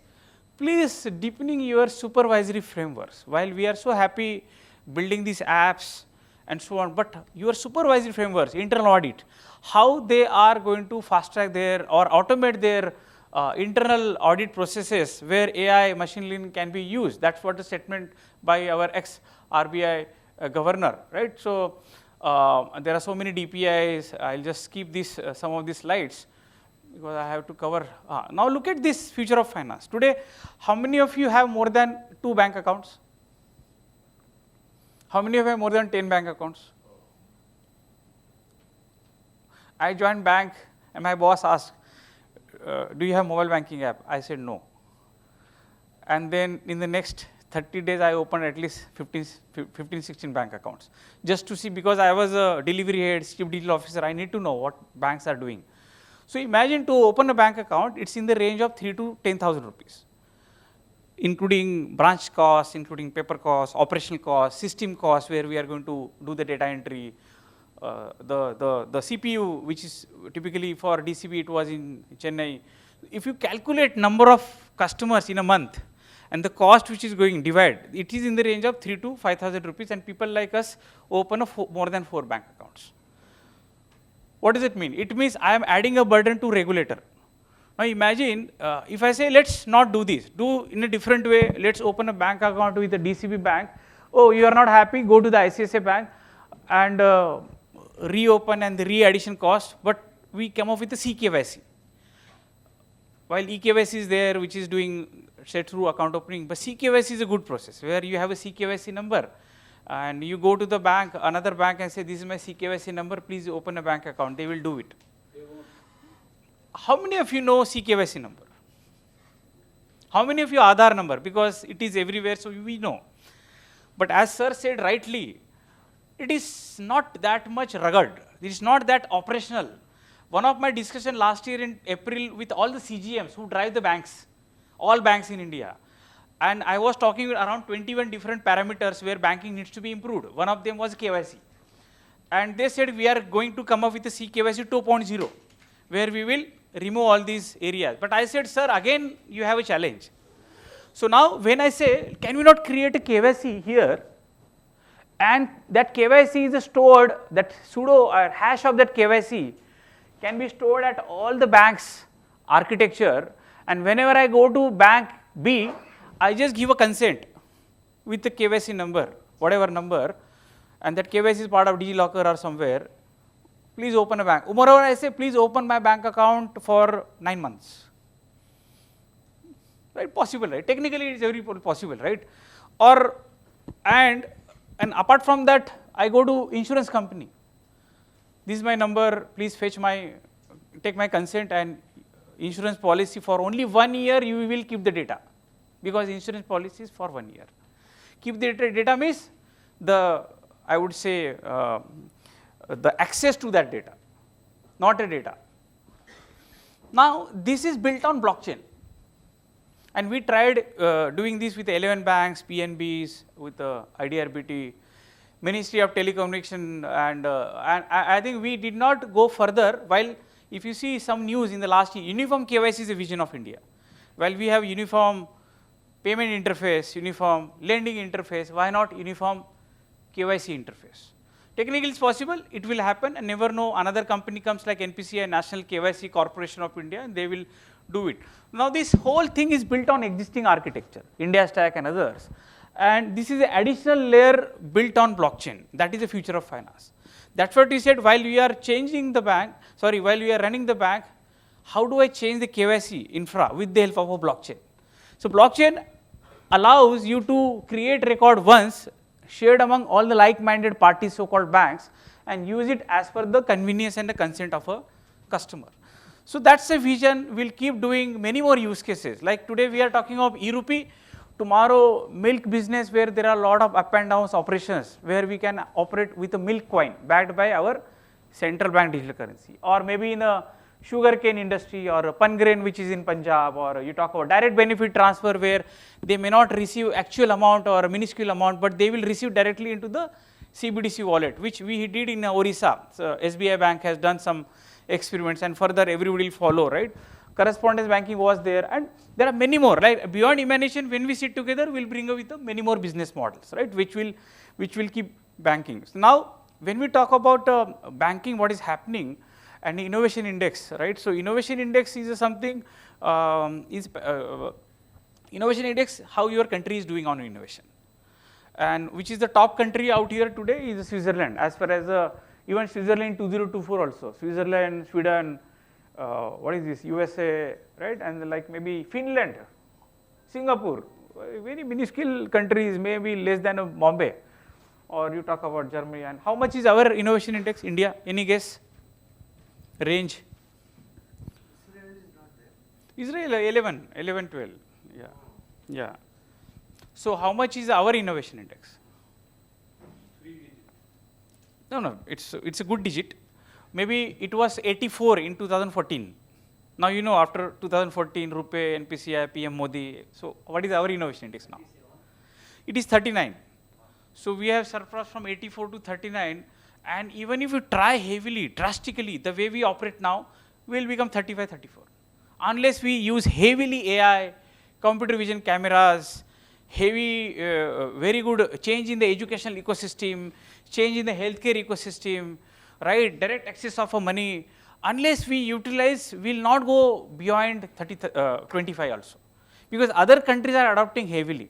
please deepening your supervisory frameworks. While we are so happy building these apps and so on, but your supervisory frameworks, internal audit, how they are going to fast track their or automate their internal audit processes where AI machine learning can be used. That's what the statement by our ex-RBI governor, right? So there are so many DPIs. I'll just skip this some of these slides because I have to cover. Now look at this future of finance. Today, how many of you have more than 2 bank accounts? How many of you have more than 10 bank accounts? I joined bank and my boss asked, do you have mobile banking app? I said no. And then in the next 30 days, I opened at least 15, 16 bank accounts. Just to see, because I was a delivery head, chief digital officer, I need to know what banks are doing. So imagine to open a bank account, it's in the range of 3 to 10,000 rupees, including branch costs, including paper costs, operational costs, system costs, where we are going to do the data entry, the CPU, which is typically for DCB, it was in Chennai. If you calculate number of customers in a month and the cost which is going divide, it is in the range of 3 to 5,000 rupees, and people like us open more than 4 bank accounts. What does it mean? It means I am adding a burden to regulator. Now imagine if I say, let's not do this, do in a different way, let's open a bank account with a DCB bank. Oh, you are not happy, go to the ICICI bank and reopen and the re-addition cost, but we come up with the CKYC. While eKYC is there, which is doing set through account opening, but CKYC is a good process where you have a CKYC number and you go to the bank, another bank, and say, this is my CKYC number, please open a bank account. They will do it. How many of you know CKYC number? How many of you Aadhaar number? Because it is everywhere, so we know. But as sir said rightly, it is not that much rugged. It is not that operational. One of my discussion last year in April with all the CGMs who drive the banks, all banks in India. And I was talking around 21 different parameters where banking needs to be improved. One of them was KYC. And they said we are going to come up with a CKYC 2.0, where we will remove all these areas. But I said, sir, again, you have a challenge. So now when I say, can we not create a KYC here? And that KYC is stored, that pseudo or hash of that KYC can be stored at all the banks' architecture. And whenever I go to bank B, I just give a consent with the KYC number, whatever number, and that KYC is part of DigiLocker or somewhere. Please open a bank. Moreover, I say, please open my bank account for 9 months. Right? Possible, right? Technically, it's very possible, right? Or, and apart from that, I go to insurance company. This is my number, please take my consent and insurance policy for only 1 year, you will keep the data. Because insurance policy is for 1 year. Keep the data means I would say, the access to that data, not a data. Now, this is built on blockchain. And we tried doing this with 11 banks, PNBs, with IDRBT, Ministry of Telecommunication, and I think we did not go further. While if you see some news in the last year, uniform KYC is a vision of India. While we have uniform payment interface, uniform lending interface, why not uniform KYC interface? Technically it's possible, it will happen, and never know, another company comes like NPCI, National KYC Corporation of India, and they will do it. Now this whole thing is built on existing architecture, India Stack and others. And this is an additional layer built on blockchain. That is the future of finance. That's what we said, while we are changing the bank, while we are running the bank, how do I change the KYC infra with the help of a blockchain? So blockchain allows you to create record once, shared among all the like-minded parties, so-called banks, and use it as per the convenience and the consent of a customer. So that's a vision. We'll keep doing many more use cases. Like today we are talking of e-rupee, tomorrow milk business, where there are a lot of up and downs operations, where we can operate with a milk coin backed by our central bank digital currency, or maybe in a sugarcane industry or a pangrain which is in Punjab, or you talk about direct benefit transfer, where they may not receive actual amount or a minuscule amount, but they will receive directly into the CBDC wallet, which we did in Orissa. So SBI Bank has done some experiments, and further everybody will follow, right? Correspondence banking was there, and there are many more. Like beyond imagination, when we sit together, we'll bring up with many more business models, right? Which will keep banking. So now, when we talk about banking, what is happening, and the innovation index, right? So innovation index is something innovation index, how your country is doing on innovation, and which is the top country out here today is Switzerland, as far as even Switzerland 2024 also, Switzerland, Sweden, what is this, USA, right, and like maybe Finland, Singapore, very minuscule countries, maybe less than a Bombay, or you talk about Germany. And how much is our innovation index, India, any guess, range? Israel 11, 12, yeah. So how much is our innovation index? No, it's a good digit. Maybe it was 84 in 2014. Now you know, after 2014, RuPay, NPCI, PM Modi. So what is our innovation index now? It is 39. So we have surpassed from 84 to 39. And even if you try heavily, drastically, the way we operate now, we will become 35, 34. Unless we use heavily AI, computer vision cameras, heavy, very good change in the educational ecosystem, change in the healthcare ecosystem, right, direct access of money, unless we utilize, we will not go beyond 25 also. Because other countries are adopting heavily,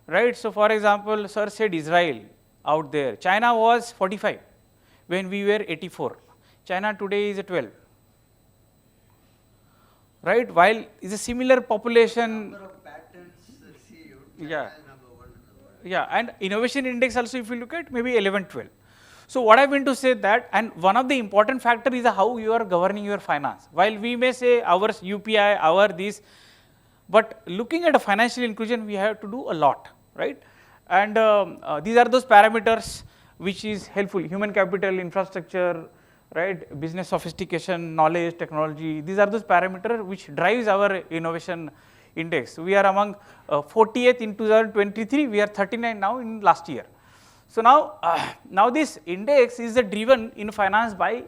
right. So for example, sir said Israel out there, China was 45 when we were 84, China today is 12, right, while is a similar population. Number of patents received, Yeah. China is number one in the world. Yeah, and innovation index also, if you look at maybe 11, 12. So what I mean to say that, and one of the important factor is how you are governing your finance. While we may say our UPI, our this, but looking at a financial inclusion, we have to do a lot, right? And these are those parameters which is helpful: human capital, infrastructure, right? Business sophistication, knowledge, technology. These are those parameters which drives our innovation index. We are among 40th in 2023. We are 39 now in last year. So now this index is driven in finance by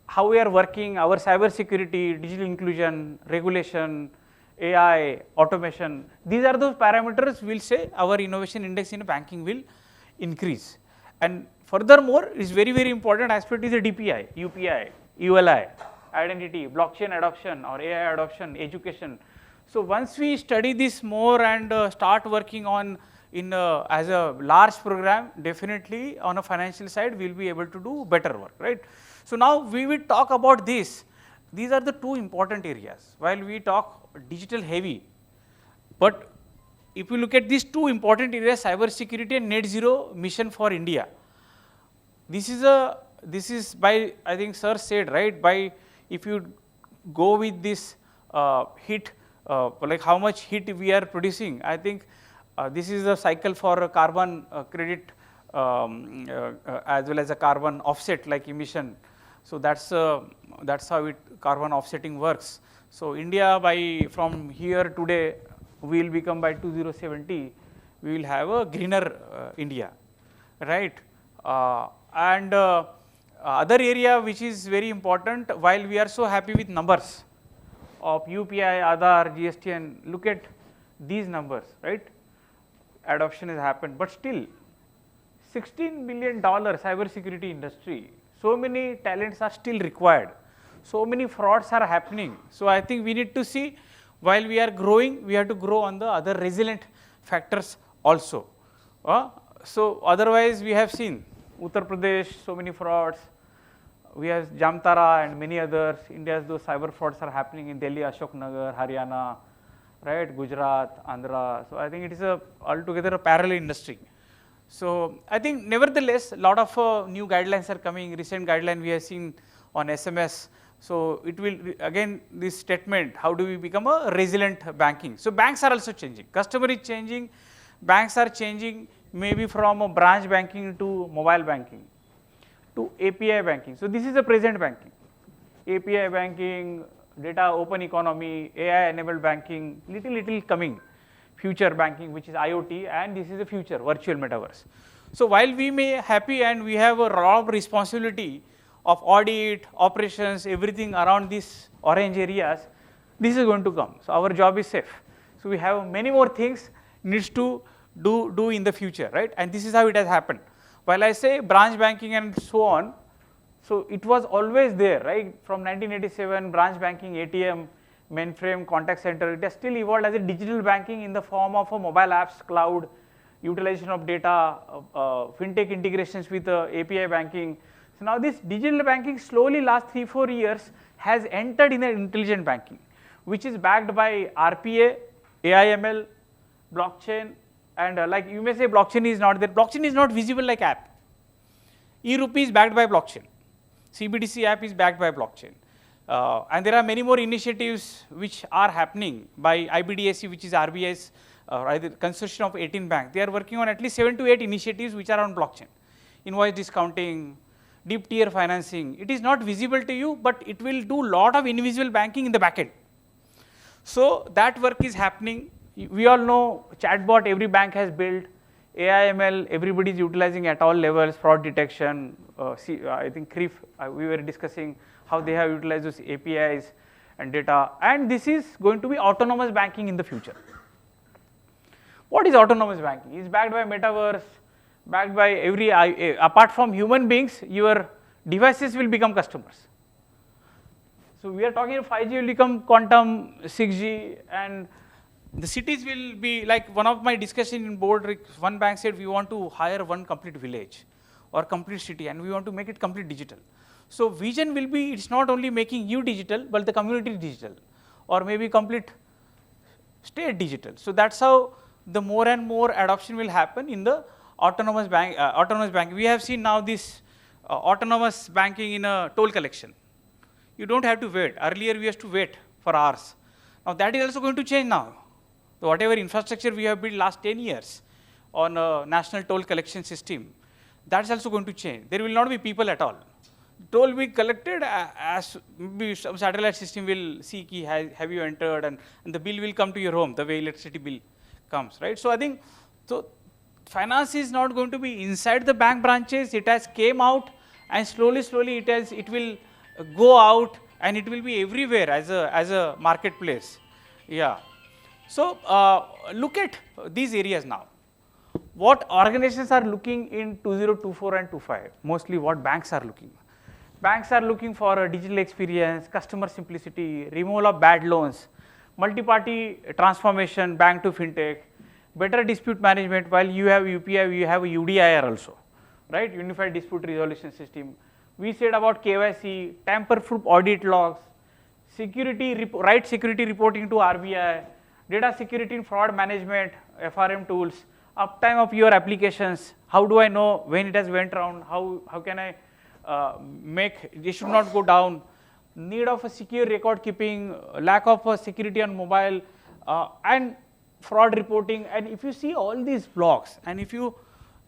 how we are working, our cyber security, digital inclusion, regulation, AI, automation. These are those parameters will say our innovation index in banking will increase. And furthermore, is very, very important aspect is the DPI, UPI, ULI, identity, blockchain adoption or AI adoption, education. So once we study this more and start working on as a large program, definitely on a financial side, we will be able to do better work, right. So now we will talk about this. These are the two important areas. While we talk digital heavy, but if you look at these two important areas, cyber security and net zero mission for India, this is by, I think sir said, right, by if you go with this hit, like how much heat we are producing, I think this is a cycle for a carbon credit as well as a carbon offset like emission. So that's how carbon offsetting works. So India from here today, we will become by 2070, we will have a greener India, right? And other area which is very important, while we are so happy with numbers of UPI, Aadhaar, GST, and look at these numbers, right? Adoption has happened, but still $16 billion cyber security industry, so many talents are still required, so many frauds are happening. So I think we need to see, while we are growing, we have to grow on the other resilient factors also. So otherwise we have seen Uttar Pradesh, so many frauds, we have Jamtara and many others. India's those cyber frauds are happening in Delhi, Ashok Nagar, Haryana, right, Gujarat, Andhra. So I think it is altogether a parallel industry. So I think nevertheless, a lot of new guidelines are coming. Recent guideline we have seen on SMS. So it will again this statement, how do we become a resilient banking? So banks are also changing. Customer is changing. Banks are changing, maybe from a branch banking to mobile banking to API banking. So this is a present banking. API banking, data open economy, AI enabled banking, little coming. Future banking, which is IoT, and this is the future, virtual metaverse. So while we may happy and we have a lot of responsibility of audit, operations, everything around these orange areas, this is going to come. So our job is safe. So we have many more things needs to do in the future, right? And this is how it has happened. While I say branch banking and so on, so it was always there, right? From 1987, branch banking, ATM, mainframe, contact center, it has still evolved as a digital banking in the form of a mobile apps, cloud, utilization of data, fintech integrations with API banking. So now this digital banking slowly last 3-4 years has entered in an intelligent banking, which is backed by RPA, AIML, blockchain, and like you may say blockchain is not there. Blockchain is not visible like app. E-rupee is backed by blockchain. CBDC app is backed by blockchain. And there are many more initiatives which are happening by IBDSC, which is RBI's consortium of 18 banks. They are working on at least 7 to 8 initiatives which are on blockchain. Invoice discounting, deep tier financing. It is not visible to you, but it will do lot of invisible banking in the back end. So that work is happening. We all know chatbot every bank has built, AIML everybody is utilizing at all levels, fraud detection. I think CRIF, we were discussing how they have utilized those APIs and data, and this is going to be autonomous banking in the future. What is autonomous banking? It's backed by metaverse, backed by apart from human beings, your devices will become customers. So we are talking 5G will become quantum, 6G, and the cities will be like one of my discussion in board, one bank said we want to hire one complete village or complete city and we want to make it complete digital. So vision will be, it's not only making you digital, but the community digital or maybe complete state digital. So that's how the more and more adoption will happen in the autonomous banking. We have seen now this autonomous banking in a toll collection. You don't have to wait. Earlier we used to wait for hours. Now that is also going to change now. So whatever infrastructure we have built last 10 years on a national toll collection system, that's also going to change. There will not be people at all. Toll will be collected as maybe some satellite system will see ki have you entered, and the bill will come to your home the way electricity bill comes, right? So I think finance is not going to be inside the bank branches. It has came out and slowly it will go out and it will be everywhere as a marketplace. Yeah. So look at these areas now. What organizations are looking in 2024 and 25? Mostly what banks are looking. Banks are looking for a digital experience, customer simplicity, removal of bad loans, multi-party transformation, bank to fintech, better dispute management. While you have UPI, you have a UDIR also, right? Unified Dispute Resolution System. We said about KYC, tamper-proof audit logs, right security reporting to RBI, data security and fraud management, FRM tools, uptime of your applications. How do I know when it has went around? How can I they should not go down? Need of a secure record keeping, lack of security on mobile, and fraud reporting. And if you see all these blocks, and if you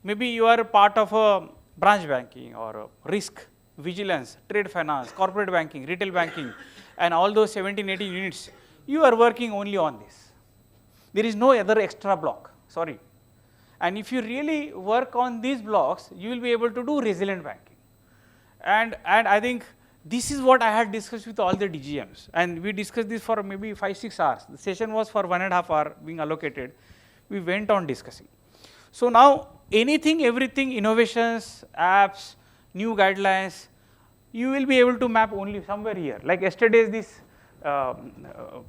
maybe you are a part of a branch banking or a risk, vigilance, trade finance, corporate banking, retail banking, and all those 17, 18 units, you are working only on this. There is no other extra block, sorry. And if you really work on these blocks, you will be able to do resilient banking. And I think this is what I had discussed with all the DGMs. And we discussed this for maybe 5-6 hours. The session was for 1.5 hours being allocated. We went on discussing. So now anything, everything, innovations, apps, new guidelines, you will be able to map only somewhere here. Like yesterday's this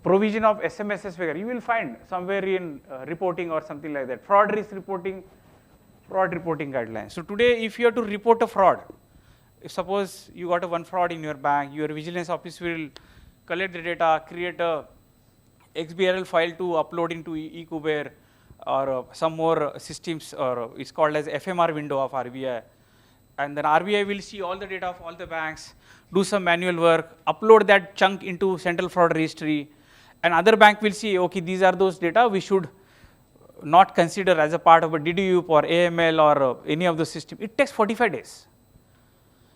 provision of SMSS figure, you will find somewhere in reporting or something like that. Fraud risk reporting, fraud reporting guidelines. So today, if you have to report a fraud, if suppose you got a one fraud in your bank, your vigilance office will collect the data, create a XBRL file to upload into eKuber or some more systems, or it's called as FMR window of RBI. And then RBI will see all the data of all the banks, do some manual work, upload that chunk into central fraud registry, and other bank will see, okay, these are those data we should not consider as a part of a DDUP or AML or any of the system. It takes 45 days.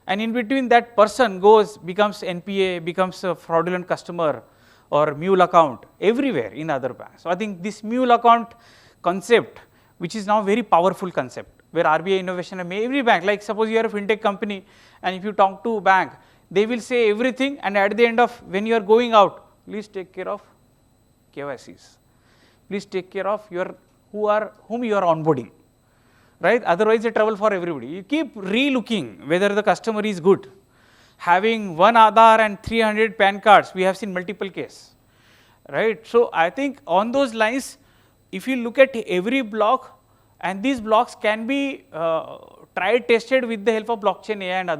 And in between that person becomes NPA, becomes a fraudulent customer or mule account everywhere in other banks. So I think this mule account concept, which is now very powerful concept, where RBI innovation and every bank, like suppose you are a fintech company and if you talk to a bank, they will say everything, and at the end of when you are going out, please take care of KYCs. Please take care of whom you are onboarding, right? Otherwise, it's trouble for everybody. You keep re-looking whether the customer is good. Having one Aadhaar and 300 PAN cards, we have seen multiple cases, right? So I think on those lines, if you look at every block, and these blocks can be tried, tested with the help of blockchain, AI, and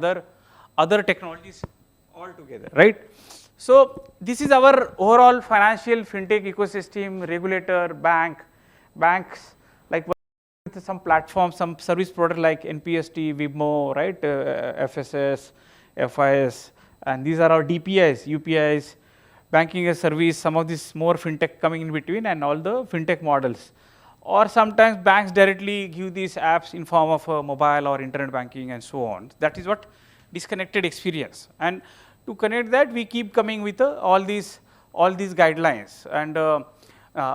other technologies altogether, right? So this is our overall financial fintech ecosystem, regulator, banks, like with some platforms, some service provider like NPST, Wibmo, right, FSS, FIS, and these are our DPIs, UPIs, banking as service, some of this more fintech coming in between, and all the fintech models. Or sometimes banks directly give these apps in form of mobile or internet banking and so on. That is what disconnected experience. And to connect that, we keep coming with all these guidelines. And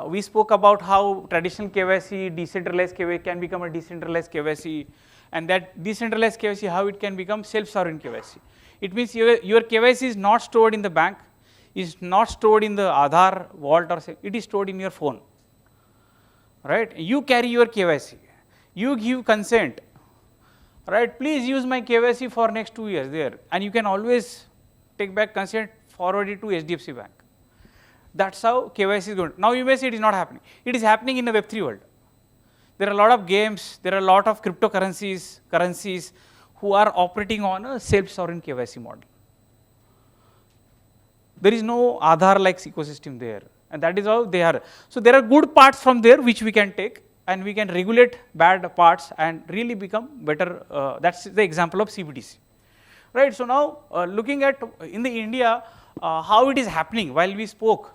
we spoke about how traditional KYC, decentralized KYC can become a decentralized KYC, and that decentralized KYC, how it can become self-sovereign KYC. It means your KYC is not stored in the bank, is not stored in the Aadhaar vault, or it is stored in your phone. Right? You carry your KYC, you give consent, right? Please use my KYC for next 2 years there, and you can always take back consent, forward it to HDFC Bank. That's how KYC is going. Now you may say it is not happening. It is happening in the Web3 world. There are a lot of games, there are a lot of currencies who are operating on a self-sovereign KYC model. There is no Aadhaar-like ecosystem there. And that is how they are. So there are good parts from there which we can take, and we can regulate bad parts and really become better. That's the example of CBDC, right? So now looking at in the India how it is happening, while we spoke,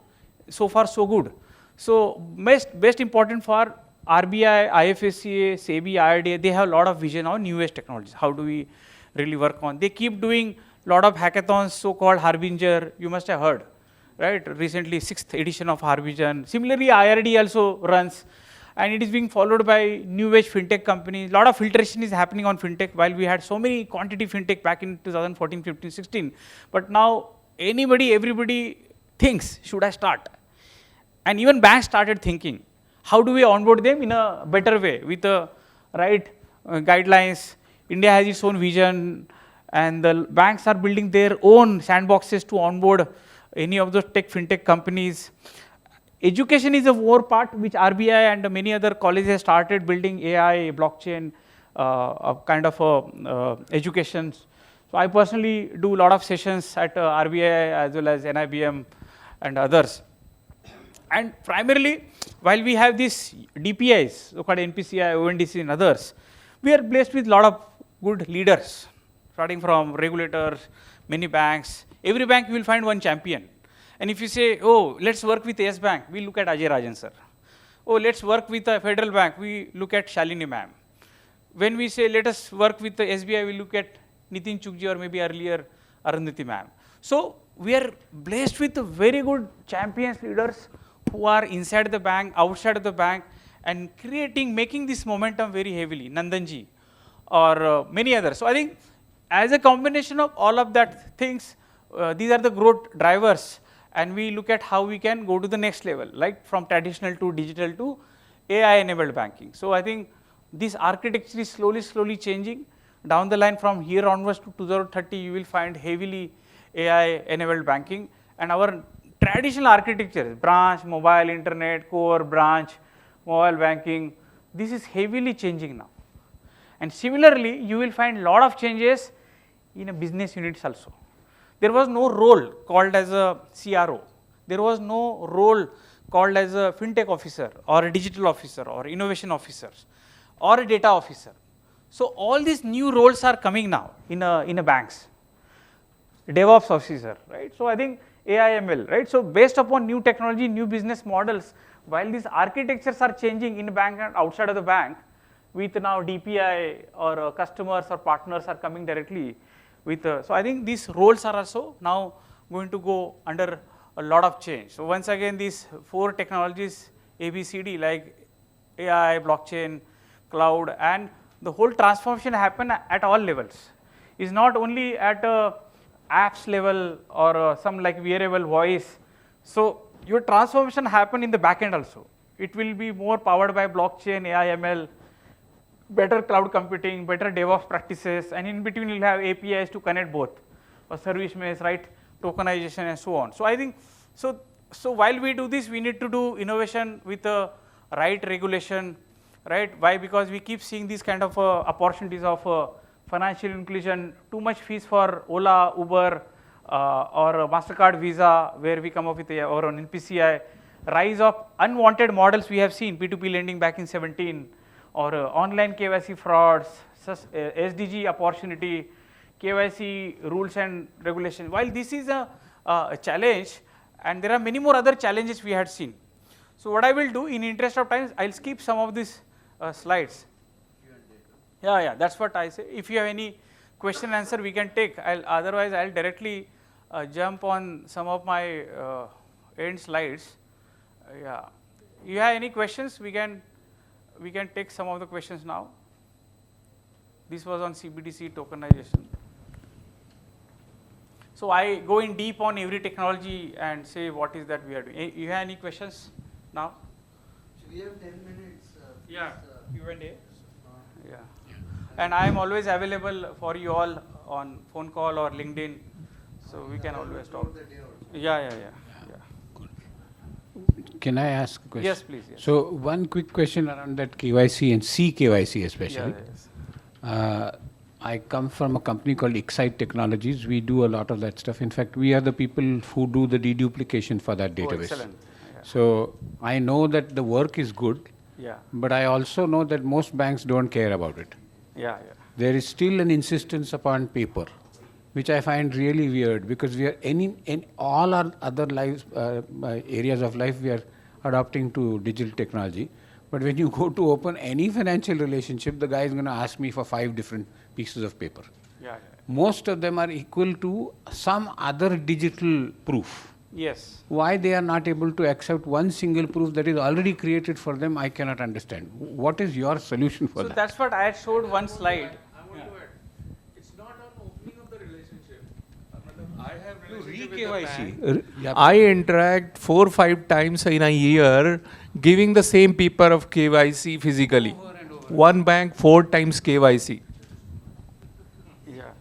so far so good. So best important for RBI, IFSCA, SEBI, IRDA, they have a lot of vision on new age technologies. How do we really work on? They keep doing a lot of hackathons, so-called Harbinger. You must have heard. Right, recently 6th edition of Harbinger. Similarly, IRD also runs, and it is being followed by new age fintech companies. A lot of filtration is happening on fintech, while we had so many quantity fintech back in 2014, 15, 16. But now everybody thinks, should I start? And even banks started thinking, how do we onboard them in a better way with the right guidelines? India has its own vision, and the banks are building their own sandboxes to onboard any of those fintech companies. Education is a more part which RBI and many other colleges have started building AI, blockchain, kind of education. So I personally do a lot of sessions at RBI as well as NIBM and others. And primarily, while we have these DPIs, so-called NPCI, ONDC and others, we are blessed with a lot of good leaders, starting from regulators, many banks. Every bank you will find one champion. And if you say, oh, let's work with Yes Bank, we look at Ajay Rajan sir. Oh, let's work with the Federal Bank, we look at Shalini ma'am. When we say, let us work with the SBI, we look at Nitin Chugji or maybe earlier Arundhati ma'am. So we are blessed with very good champions leaders who are inside the bank, outside of the bank, and making this momentum very heavily. Nandanji or many others. So I think as a combination of all of that things, these are the growth drivers, and we look at how we can go to the next level, like from traditional to digital to AI-enabled banking. So I think this architecture is slowly changing. Down the line from here onwards to 2030, you will find heavily AI-enabled banking, and our traditional architecture, branch, mobile, internet, core, branch, mobile banking, this is heavily changing now. And similarly, you will find lot of changes in a business units also. There was no role called as a CRO. There was no role called as a fintech officer or a digital officer or innovation officers or a data officer. So all these new roles are coming now in a banks. DevOps officer, right? So I think AI/ML, right? So based upon new technology, new business models, while these architectures are changing in bank and outside of the bank, with now DPI or customers or partners are coming directly with. So I think these roles are also now going to go under a lot of change. So once again, these 4 technologies ABCD like AI, blockchain, cloud, and the whole transformation happen at all levels. Is not only at a apps level or some like wearable voice. So your transformation happen in the backend also. It will be more powered by blockchain, AI, ML, better cloud computing, better DevOps practices, and in between you'll have APIs to connect both, or service mesh, right, tokenization and so on. So I think, so while we do this, we need to do innovation with the right regulation, right? Why? Because we keep seeing these kind of opportunities of financial inclusion, too much fees for Ola, Uber, or MasterCard, Visa, where we come up with our own NPCI, rise of unwanted models we have seen, P2P lending back in 17, or online KYC frauds, SDG opportunity, KYC rules and regulations. While this is a challenge, and there are many more other challenges we had seen. So what I will do, in interest of time, I'll skip some of these slides. Yeah, that's what I say. If you have any question and answer, we can take. Otherwise, I'll directly jump on some of my end slides. Yeah, you have any questions? We can take some of the questions now. This was on CBDC tokenization. So I go in deep on every technology and say what is that we are doing. You have any questions now? So we have 10 minutes. Yeah, Q&A. Yeah. And I am always available for you all on phone call or LinkedIn, so we can always talk. Yeah. Can I ask a question? Yes, please. Yes. So one quick question around that KYC and CKYC especially. Yes. I come from a company called Viksit Technologies. We do a lot of that stuff. In fact, we are the people who do the deduplication for that database. Oh, excellent. Yeah. So I know that the work is good, but I also know that most banks don't care about it. Yeah. There is still an insistence upon paper, which I find really weird, because we are in all our other lives, areas of life, we are adopting to digital technology. But when you go to open any financial relationship, the guy is going to ask me for 5 different pieces of paper. Yeah. Most of them are equal to some other digital proof. Yes. Why they are not able to accept one single proof that is already created for them, I cannot understand. What is your solution for that? So that's what I had showed one slide. It's not an opening of the relationship. I have relationship re-KYC. with the bank. I interact 4 or 5 times in a year, giving the same paper of KYC physically. One bank 4 times KYC. Yeah.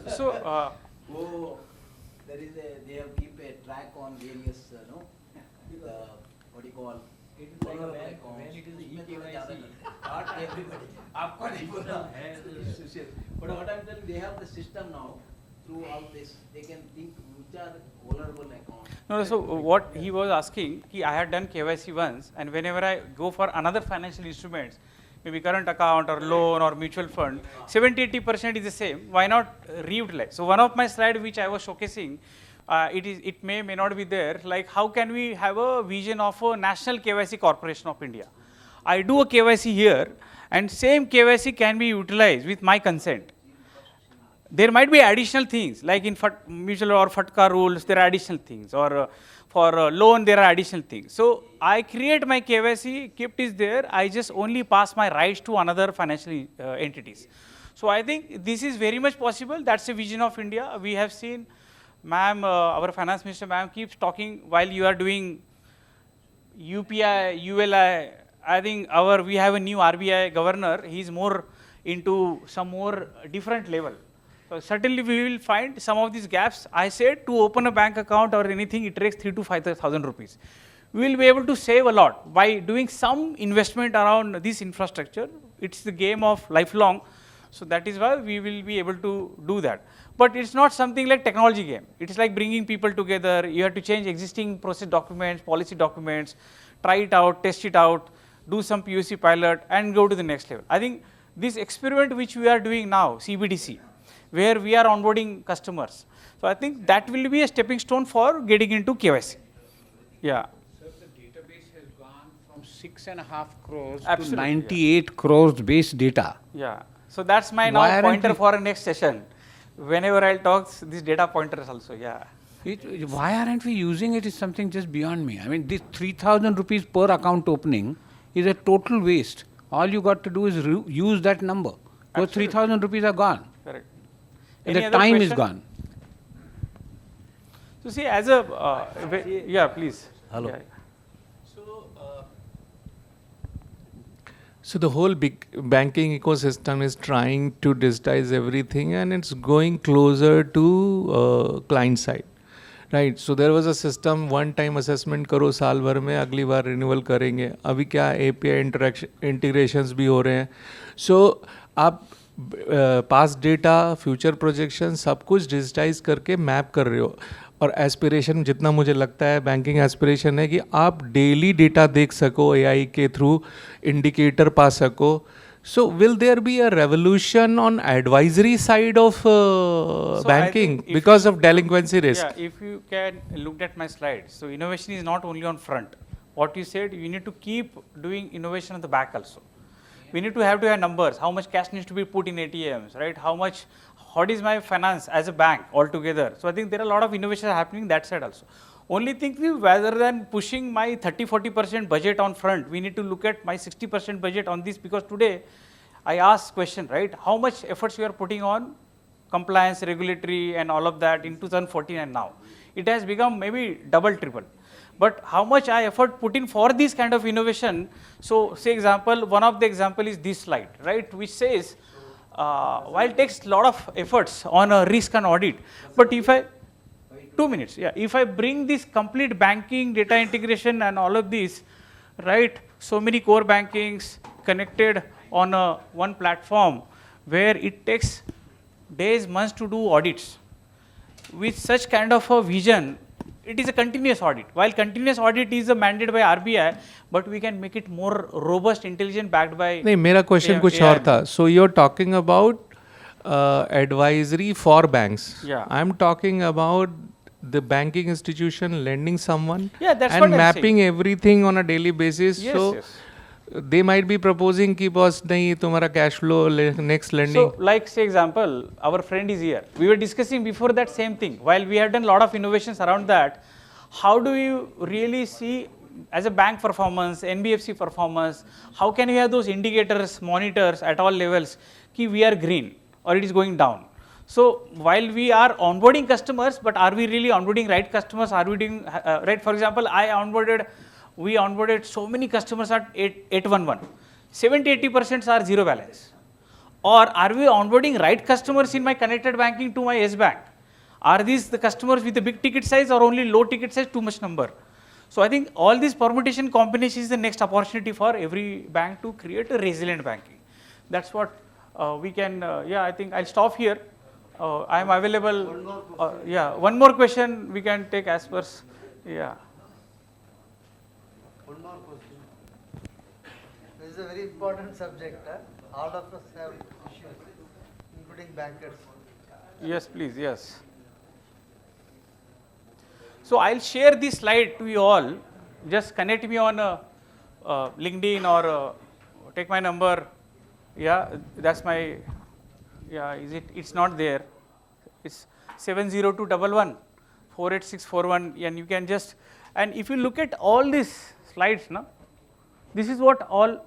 So there is they have keep a track on various, what do you call? When it is e-KYC, not everybody. आपको नहीं बोला है. But what I'm telling, they have the system now. Throughout this, they can think which are vulnerable accounts. No, so what he was asking, I had done KYC once, and whenever I go for another financial instruments, maybe current account or loan or mutual fund, 70-80% is the same. Why not reutilize? So one of my slides which I was showcasing, it may not be there. Like, how can we have a vision of a national KYC corporation of India? I do a KYC here, and same KYC can be utilized with my consent. there might be additional things, like in mutual or FATCA rules, there are additional things, or for loan, there are additional things. So I create my KYC, kept is there, I just only pass my rights to another financial entities. So I think this is very much possible. That's the vision of India. We have seen, ma'am, our finance minister, ma'am, keeps talking while you are doing UPI, ULI. I think we have a new RBI governor. He's more into some more different level. So certainly we will find some of these gaps. I said to open a bank account or anything, it takes 3,000 to 5,000 rupees. We will be able to save a lot by doing some investment around this infrastructure. It's the game of lifelong. So that is why we will be able to do that. But it's not something like technology game. It's like bringing people together. You have to change existing process documents, policy documents, try it out, test it out, do some POC pilot, and go to the next level. I think this experiment which we are doing now, CBDC, where we are onboarding customers. So I think that will be a stepping stone for getting into KYC. Yeah. So the database has gone from 6.5 crores Absolutely, to 98 crores base data. Yeah. So that's my Why now aren't pointer we- for a next session. Whenever I'll talk, this data pointers also, yeah. Why aren't we using it is something just beyond me. I mean, this 3,000 rupees per account opening is a total waste. All you got to do is use that number. Those Absolutely. 3,000 rupees are gone. Correct. And Any the other time is question? gone. So see, as a, yeah, please. Hello. Yeah. So the whole big banking ecosystem is trying to digitize everything, and it's going closer to client side, right? So there was a system, one time assessment करो साल भर में, अगली बार renewal करेंगे. अभी क्या API integrations भी हो रहे हैं. So आप past data, future projection सब कुछ digitize करके map कर रहे हो. और एस्पिरेशन जितना मुझे लगता है बैंकिंग एस्पिरेशन है कि आप डेली डेटा देख सको एआई के थ्रू इंडिकेटर पा सको. So will there be a revolution on advisory side of banking because of delinquency risk? Yeah, if you can look at my slides, so innovation is not only on front. What you said, you need to keep doing innovation on the back also. We need to have numbers, how much cash needs to be put in ATMs, right? What is my finance as a bank altogether? So I think there are a lot of innovation happening that side also. Only thing, rather than pushing my 30-40% budget on front, we need to look at my 60% budget on this, because today I ask question, right? How much efforts you are putting on compliance, regulatory and all of that in 2014 and now? It has become maybe double, triple. But how much I effort put in for this kind of innovation? So say example, one of the example is this slide, right? Which says, while it takes a lot of efforts on a risk and audit, but if I, 2 minutes, yeah, if I bring this complete banking data integration and all of this, right, so many core bankings connected on one platform where it takes days, months to do audits. With such kind of a vision, it is a continuous audit. While continuous audit is mandated by RBI, but we can make it more robust, intelligent, backed by. नहीं, मेरा question कुछ और था. So you're talking about advisory for banks. Yeah. I'm talking about the banking institution lending someone Yeah, that's and what I'm mapping saying. everything on a daily basis. Yes, So yes. they might be proposing कि boss नहीं तुम्हारा cash flow next lending. So, like say example, our friend is here. We were discussing before that same thing. While we have done a lot of innovations around that, how do you really see as a bank performance, NBFC performance, how can we have those indicators, monitors at all levels, ki we are green or it is going down? So, while we are onboarding customers, but are we really onboarding right customers? Are we doing, right? For example, we onboarded so many customers at 811. 70-80% are zero balance. Or are we onboarding right customers in my connected banking to my S bank? Are these the customers with a big ticket size or only low ticket size, too much number? So I think all these permutation combination is the next opportunity for every bank to create a resilient banking. That's what we can, yeah, I think I'll stop here. I am available. Yeah, one more question we can take as per, yeah. One more question. This is a very important subject. All of us have issues, including bankers. Yes, please, yes. So I'll share this slide to you all. Just connect me on LinkedIn or take my number. Yeah, that's my, yeah, it's not there. It's 70211 48641, and you can just, and if you look at all these slides, no, this is what all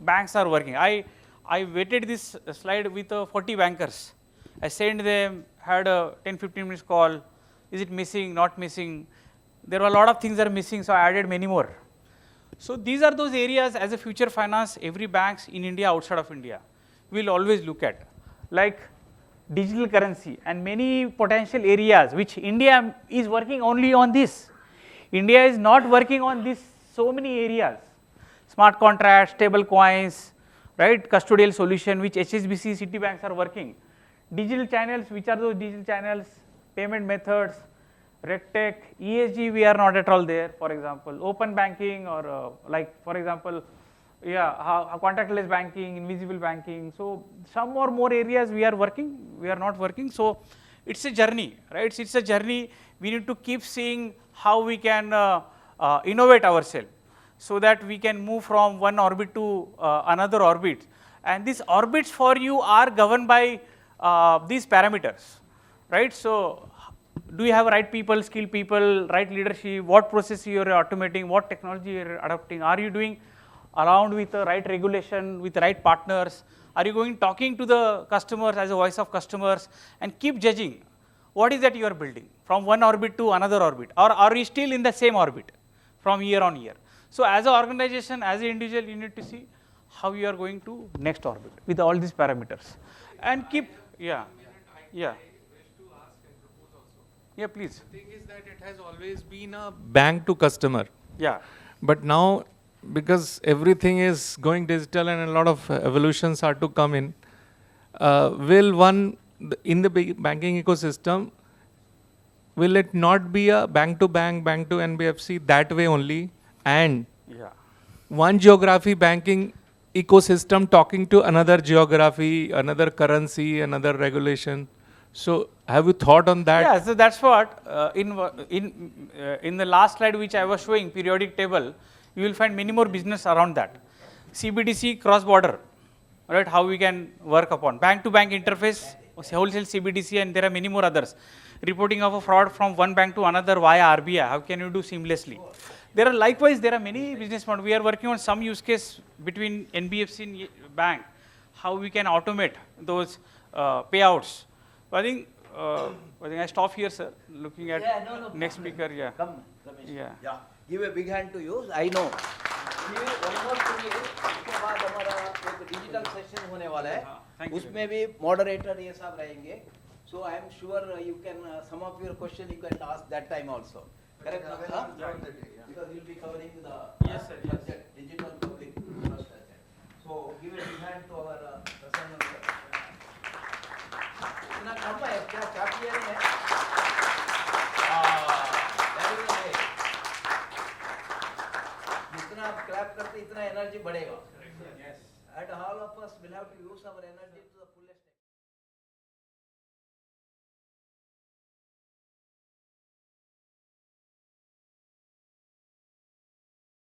banks are working. I waited this slide with 40 bankers. I sent them, had a 10-15 minutes call. Is it missing, not missing? There were a lot of things that are missing, so I added many more. So these are those areas as a future finance, every banks in India, outside of India, will always look at, like digital currency and many potential areas which India is working only on this. India is not working on this so many areas, smart contracts, stable coins, right, custodial solution which HSBC, Citibanks are working. Digital channels, which are those digital channels, payment methods, RegTech, ESG, we are not at all there, for example, open banking or like for example, contactless banking, invisible banking. So some or more areas we are working, we are not working. So it's a journey, right? It's a journey. We need to keep seeing how we can innovate ourselves so that we can move from one orbit to another orbit. And these orbits for you are governed by these parameters, right? So do you have right people, skilled people, right leadership, what process you are automating, what technology you are adopting, are you doing around with the right regulation, with the right partners, are you going talking to the customers as a voice of customers, and keep judging what is that you are building from one orbit to another orbit, or are you still in the same orbit from year on year. So as an organization, as an individual, you need to see how you are going to next orbit with all these parameters and keep, yeah, please. The thing is that it has always been a bank to customer. Yeah. But now, because everything is going digital and a lot of evolutions are to come in, will one, in the banking ecosystem, will it not be a bank to bank, bank to NBFC that way only? And one geography banking ecosystem talking to another geography, another currency, another regulation. So have you thought on that? Yeah, so that's what in the last slide which I was showing, periodic table, you will find many more business around that. CBDC cross border, right? How we can work upon bank to bank interface, wholesale CBDC, and there are many more others. Reporting of a fraud from one bank to another via RBI. How can you do seamlessly? There are likewise there are many business models. We are working on some use case between NBFC and bank. How we can automate those payouts. I think I stop here, sir. Looking at next speaker, Come, Ramesh. Yeah. Give a big hand to you. I know. Almost उसके बाद हमारा एक digital session होने वाला है. उसमें भी moderator ये सब रहेंगे. So I am sure you can some of your question you can ask that time also. Correct? Because you will be covering the subject digital public infrastructure. So give a big hand to our Prasanna. इतना कम है क्या चाप लिया नहीं है? जितना आप clap करते इतना एनर्जी बढ़ेगा. And all of us will have to use our energy to the fullest.